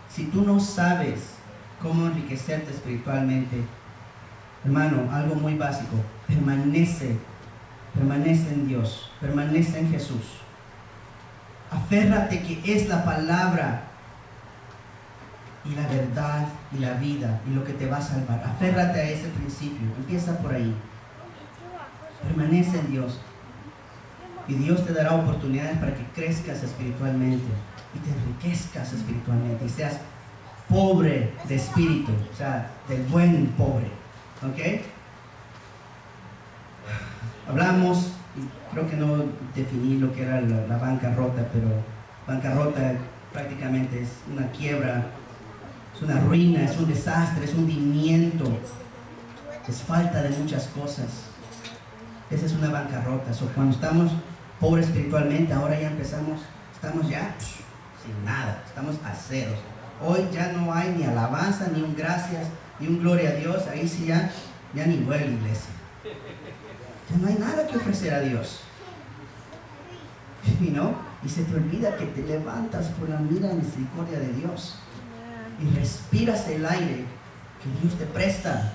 Si tú no sabes cómo enriquecerte espiritualmente, hermano, algo muy básico: permanece en Dios, permanece en Jesús. Aférrate que es la palabra y la verdad y la vida y lo que te va a salvar. Aférrate a ese principio, empieza por ahí. Permanece en Dios y Dios te dará oportunidades para que crezcas espiritualmente y te enriquezcas espiritualmente y seas pobre de espíritu, o sea, del buen pobre. ¿Ok? Hablamos, y creo que no definí lo que era la bancarrota, pero bancarrota prácticamente es una quiebra, es una ruina, es un desastre, es un hundimiento, es falta de muchas cosas. Esa es una bancarrota. So, cuando estamos pobres espiritualmente, ahora ya estamos ya sin nada, estamos a ceros. Hoy ya no hay ni alabanza, ni un gracias, ni un gloria a Dios. Ahí sí ya ni voy a la iglesia. Ya no hay nada que ofrecer a Dios. Y se te olvida que te levantas por la mira misericordia de Dios y respiras el aire que Dios te presta.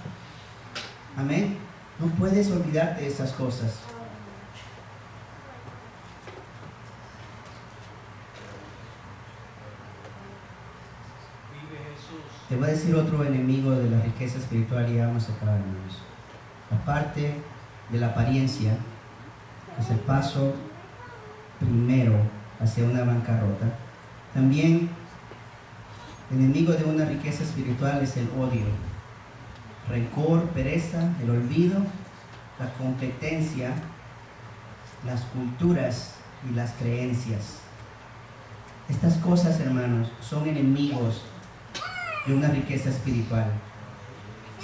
Amén. No puedes olvidarte de esas cosas. Te voy a decir otro enemigo de la riqueza espiritual y ya vamos a acabar, hermanos. Aparte de la apariencia, es el paso primero hacia una bancarrota. También el enemigo de una riqueza espiritual es el odio, rencor, pereza, el olvido, la competencia, las culturas y las creencias. Estas cosas, hermanos, son enemigos de una riqueza espiritual.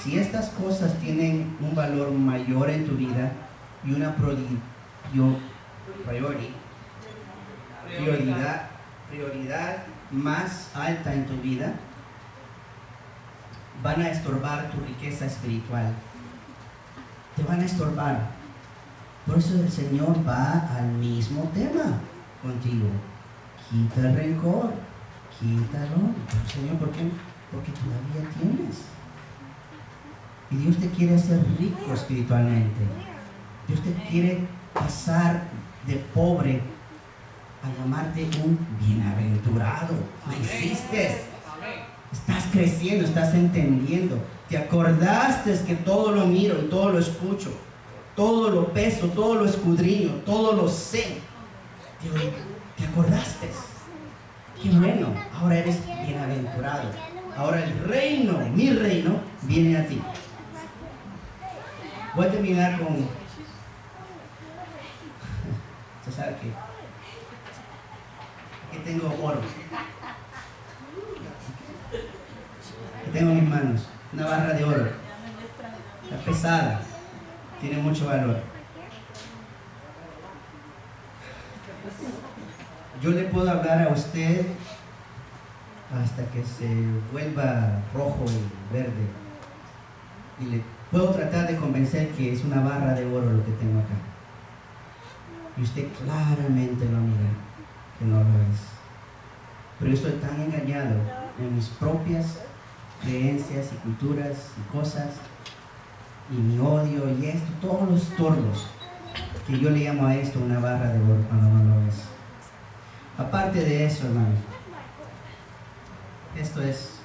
Si estas cosas tienen un valor mayor en tu vida y una prioridad más alta en tu vida, van a estorbar tu riqueza espiritual. Te van a estorbar. Por eso el Señor va al mismo tema contigo. Quita el rencor, quítalo. Señor, ¿por qué? Porque todavía tienes. Y Dios te quiere hacer rico espiritualmente. Dios te quiere pasar de pobre a llamarte un bienaventurado. Lo hiciste. Estás creciendo, estás entendiendo. Te acordaste que todo lo miro y todo lo escucho. Todo lo peso, todo lo escudriño, todo lo sé. ¿Te acordaste? Qué bueno, ahora eres bienaventurado. Ahora el reino, mi reino, viene a ti. Voy a terminar con... ¿Usted sabe qué? Aquí tengo oro. Aquí tengo en mis manos una barra de oro. Está pesada. Tiene mucho valor. Yo le puedo hablar a usted hasta que se vuelva rojo y verde. Y le puedo tratar de convencer que es una barra de oro lo que tengo acá. Y usted claramente lo mira que no lo es. Pero yo estoy tan engañado en mis propias creencias y culturas y cosas, y mi odio y esto, todos los estorbos, que yo le llamo a esto una barra de oro cuando no lo es. Aparte de eso, hermano, esto es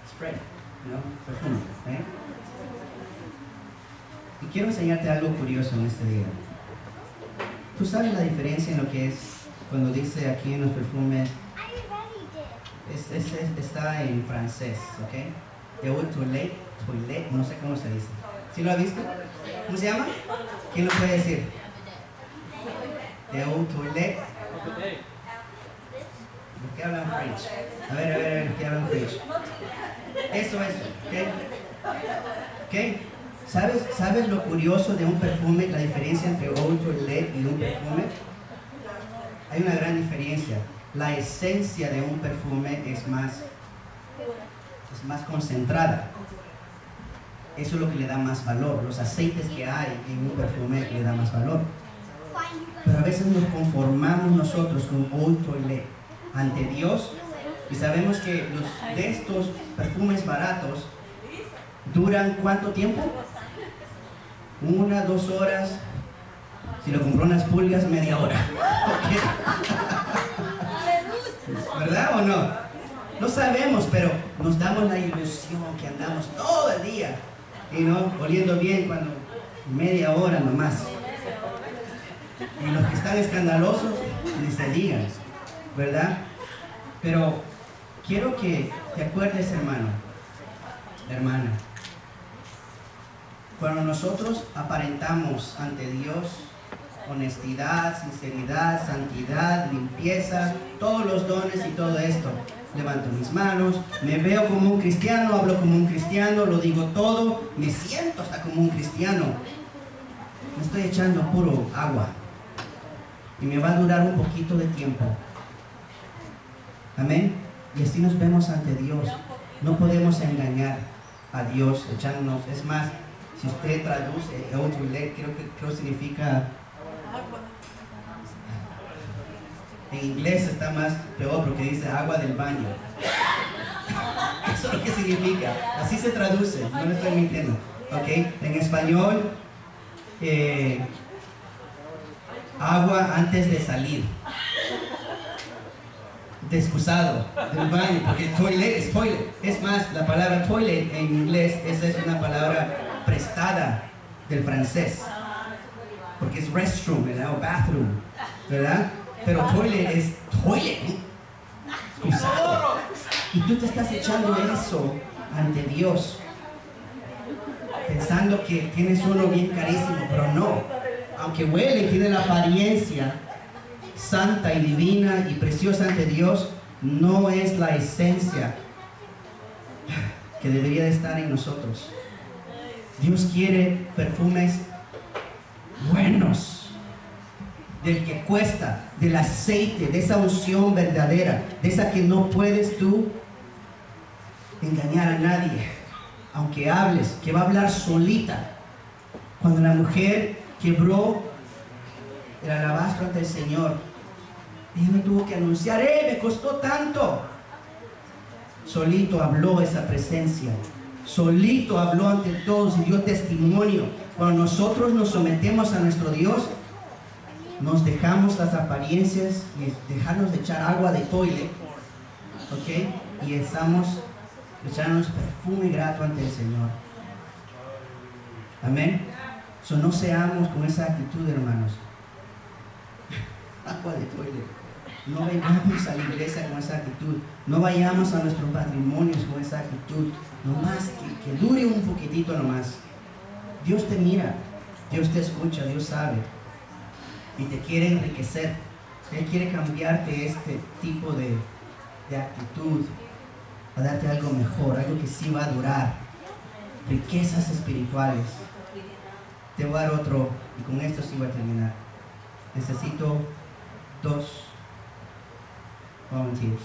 spray, ¿no? Perfume, ¿eh? Y quiero enseñarte algo curioso en este día. ¿Tú sabes la diferencia en lo que es cuando dice aquí en los perfumes? Está en francés, ¿ok? De toilette, no sé cómo se dice. ¿Sí lo ha visto? ¿Cómo se llama? ¿Quién lo puede decir? De toilette. ¿Por qué hablan French? A ver, ¿qué hablan French? Eso, ¿ok? ¿Sabes lo curioso de un perfume? La diferencia entre Eau Toilette y un perfume. Hay una gran diferencia. La esencia de un perfume es más concentrada. Eso es lo que le da más valor. Los aceites que hay en un perfume le da más valor. Pero a veces nos conformamos nosotros con Eau Toilette ante Dios y sabemos que los de estos perfumes baratos duran ¿cuánto tiempo? 1, 2 horas. Si lo compró unas pulgas, media hora. ¿Verdad o no? No sabemos, pero nos damos la ilusión que andamos todo el día y no oliendo bien cuando media hora nomás. Y los que están escandalosos ni se digan, ¿verdad? Pero quiero que te acuerdes, hermano, hermana, cuando nosotros aparentamos ante Dios honestidad, sinceridad, santidad, limpieza, todos los dones y todo esto, levanto mis manos, me veo como un cristiano, hablo como un cristiano, lo digo todo, me siento hasta como un cristiano, me estoy echando puro agua y me va a durar un poquito de tiempo. Amén. Y así nos vemos ante Dios. No podemos engañar a Dios echándonos. Es más, si usted traduce Eau Toilette, creo que significa, en inglés está más peor porque dice agua del baño. Eso es lo que significa. Así se traduce, no le estoy mintiendo. ¿Ok? En español, agua antes de salir. De excusado, del baño, porque toilet es toilet. Es más, la palabra toilet en inglés, esa es una palabra prestada del francés. Porque es restroom, ¿verdad? O bathroom, ¿verdad? Pero toilet es toilet, ¿eh? Excusado. Y tú te estás echando eso ante Dios, pensando que tienes uno bien carísimo, pero no. Aunque huele y tiene la apariencia santa y divina y preciosa ante Dios, no es la esencia. que debería de estar en nosotros. Dios quiere perfumes buenos, del que cuesta, del aceite, de esa unción verdadera, de esa que no puedes tú engañar a nadie, aunque hables, que va a hablar solita. Cuando la mujer quebró el alabastro ante el Señor, ella no tuvo que anunciar, me costó tanto. Solito habló esa presencia, solito habló ante todos y dio testimonio. Cuando nosotros nos sometemos a nuestro Dios, nos dejamos las apariencias y dejarnos de echar agua de toilet, ¿ok? Y estamos echándonos perfume grato ante el Señor. Amén. No seamos con esa actitud, hermanos. Agua de toilet. No vengamos a la iglesia con esa actitud. No vayamos a nuestros matrimonios con esa actitud. Nomás que dure un poquitito nomás. Dios te mira, Dios te escucha, Dios sabe. Y te quiere enriquecer. Él quiere cambiarte este tipo de actitud, a darte algo mejor, algo que sí va a durar. Riquezas espirituales. Te voy a dar otro, y con esto sí voy a terminar. Necesito 2 volunteers.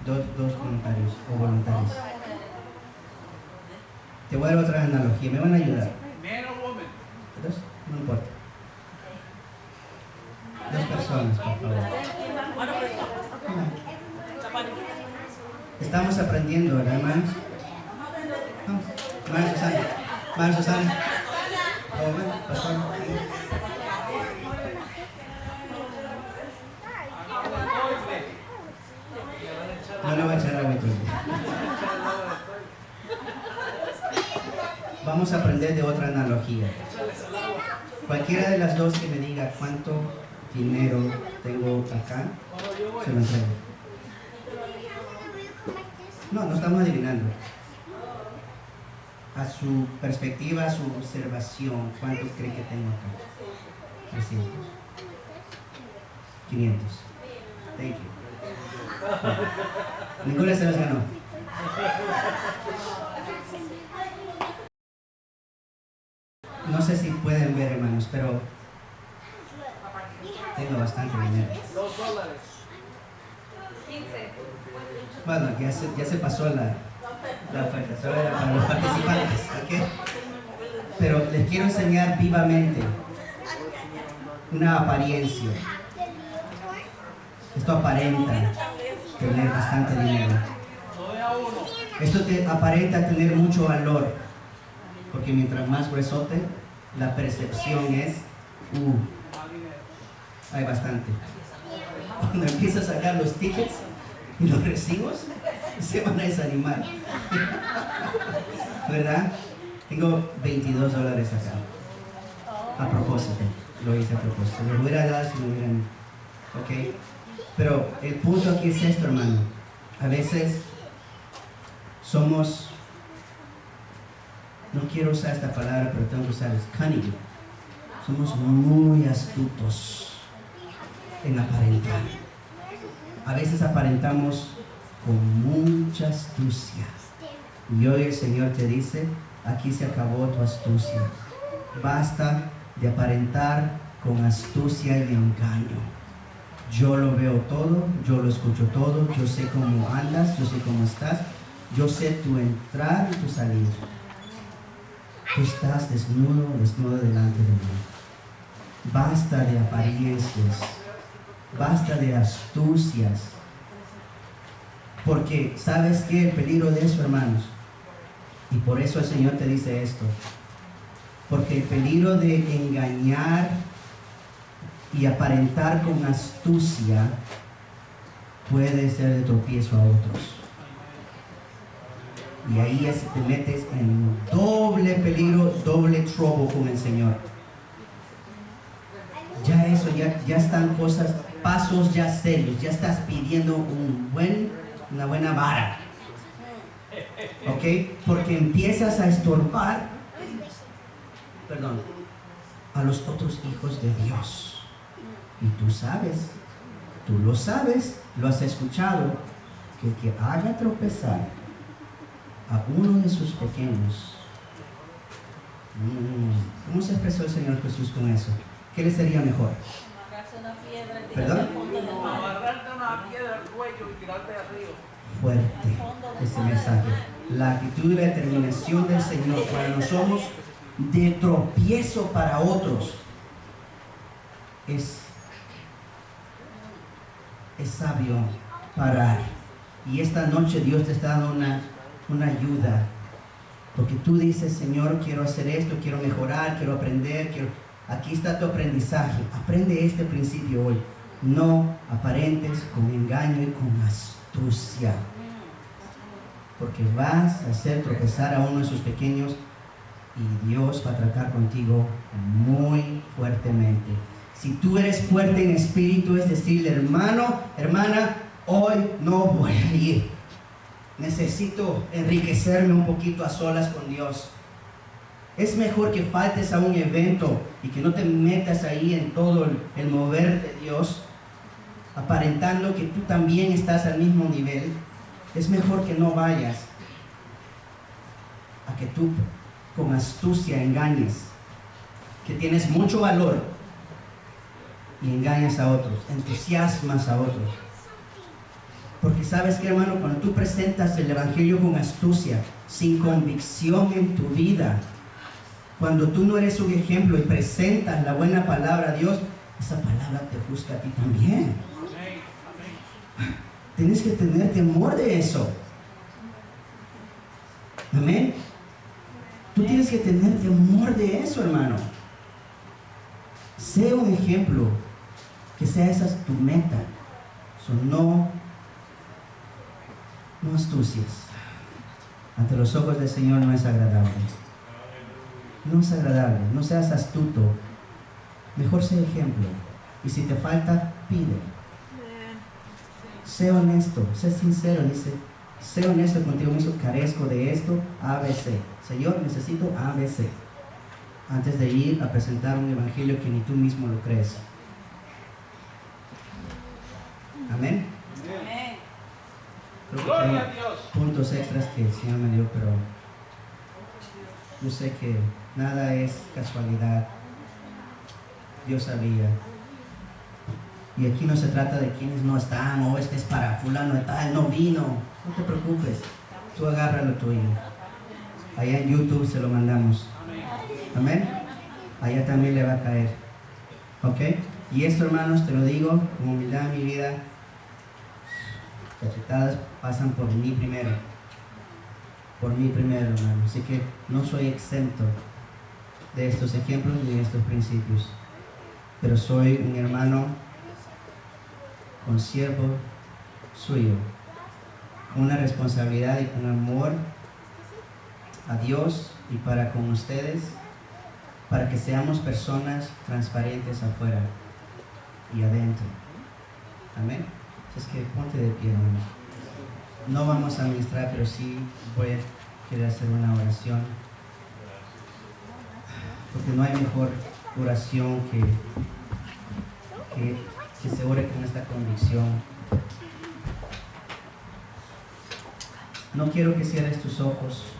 Dos voluntarios o voluntarios. Te voy a dar otra analogía. ¿Me van a ayudar? Man or woman? ¿Dos? No importa. 2 personas, por favor. Estamos aprendiendo, ¿verdad, hermanos? Vamos. Hermana Susana. Hermana Susana. Oh, bueno, pastor. No le voy a echar agua. Vamos a aprender de otra analogía. Cualquiera de las dos que me diga cuánto dinero tengo acá, se lo entrego. No estamos adivinando. A su perspectiva, a su observación, ¿cuánto cree que tengo acá? 300. 500. Thank you. Ninguno se los ganó. No sé si pueden ver, hermanos, pero tengo bastante dinero. Bueno, ya se pasó la oferta, solo era para los participantes, ¿ok? Pero les quiero enseñar vivamente una apariencia. Esto aparenta tener bastante dinero. Esto te aparenta tener mucho valor, porque mientras más gruesote, la percepción es, hay bastante. Cuando empiezas a sacar los tickets y los recibos, se van a desanimar. ¿Verdad? Tengo $22 acá. A propósito, lo hice a propósito. Lo hubiera dado si me hubieran... ¿Ok? Pero el punto aquí es esto, hermano. A veces somos... No quiero usar esta palabra, pero tengo que usar es cunning. Somos muy astutos en aparentar. A veces aparentamos con mucha astucia. Y hoy el Señor te dice, aquí se acabó tu astucia. Basta de aparentar con astucia y engaño. Yo lo veo todo, yo lo escucho todo, yo sé cómo andas, yo sé cómo estás, yo sé tu entrar y tu salir. Tú estás desnudo delante de mí. Basta de apariencias, basta de astucias. Porque, ¿sabes qué? El peligro de eso, hermanos. Y por eso el Señor te dice esto. Porque el peligro de engañar y aparentar con astucia puede ser de tropiezo a otros. Y ahí es te metes en doble peligro, doble trouble con el Señor. Ya eso, ya están cosas, pasos ya serios. Ya estás pidiendo una buena vara. ¿Ok? Porque empiezas a estorbar, a los otros hijos de Dios. Y tú sabes, tú lo sabes, lo has escuchado, que el que haga tropezar a uno de sus pequeños. ¿Cómo se expresó el Señor Jesús con eso? ¿Qué le sería mejor? Agarrarse una piedra y ¿Perdón? tirarse al fondo del mar. Agarrarte una piedra al cuello y tirarte al río. Fuerte ese mensaje. La actitud y la determinación del Señor cuando no somos de tropiezo para otros es sabio parar. Y esta noche Dios te está dando una ayuda, porque tú dices: Señor, quiero hacer esto, quiero mejorar, quiero aprender, aquí está tu aprendizaje. Aprende este principio hoy: no aparentes con engaño y con astucia, porque vas a hacer tropezar a uno de sus pequeños y Dios va a tratar contigo muy fuertemente. Si tú eres fuerte en espíritu, es decir, hermano, hermana, hoy no voy a ir. Necesito enriquecerme un poquito a solas con Dios. Es mejor que faltes a un evento y que no te metas ahí en todo el mover de Dios, aparentando que tú también estás al mismo nivel. Es mejor que no vayas a que tú con astucia engañes, que tienes mucho valor y engañas a otros, entusiasmas a otros. Porque sabes que, hermano, cuando tú presentas el Evangelio con astucia, sin convicción en tu vida, cuando tú no eres un ejemplo y presentas la buena palabra a Dios, esa palabra te juzga a ti también. Tienes que tener temor de eso. Amén. Tú tienes que tener temor de eso, hermano. Sé un ejemplo, que sea esa tu meta. No astucias. Ante los ojos del Señor no es agradable. No es agradable. No seas astuto. Mejor sé ejemplo. Y si te falta, pide. Sé honesto, sé sincero. Dice: sé honesto contigo mismo. Carezco de esto, ABC. Señor, necesito ABC. Antes de ir a presentar un evangelio que ni tú mismo lo crees. Amén. Amén. Creo que Gloria a tengo Dios. puntos extras que el Señor me dio, pero yo sé que nada es casualidad. Dios sabía. Y aquí no se trata de quienes no están, o este es para fulano de tal, no vino. No te preocupes, tú agarra lo tuyo. Allá en YouTube se lo mandamos. Amén. Allá también le va a caer. ¿Ok? Y esto, hermanos, te lo digo con humildad en mi vida. Cachetadas pasan por mí primero. Por mí primero, hermano. Así que no soy exento de estos ejemplos ni de estos principios. Pero soy un hermano consiervo suyo, con una responsabilidad y con amor a Dios y para con ustedes, para que seamos personas transparentes afuera y adentro. Amén. Es que ponte de pie, hermano. No vamos a ministrar, pero sí voy a querer hacer una oración, porque no hay mejor oración que se ore con esta convicción. No quiero que cierres tus ojos.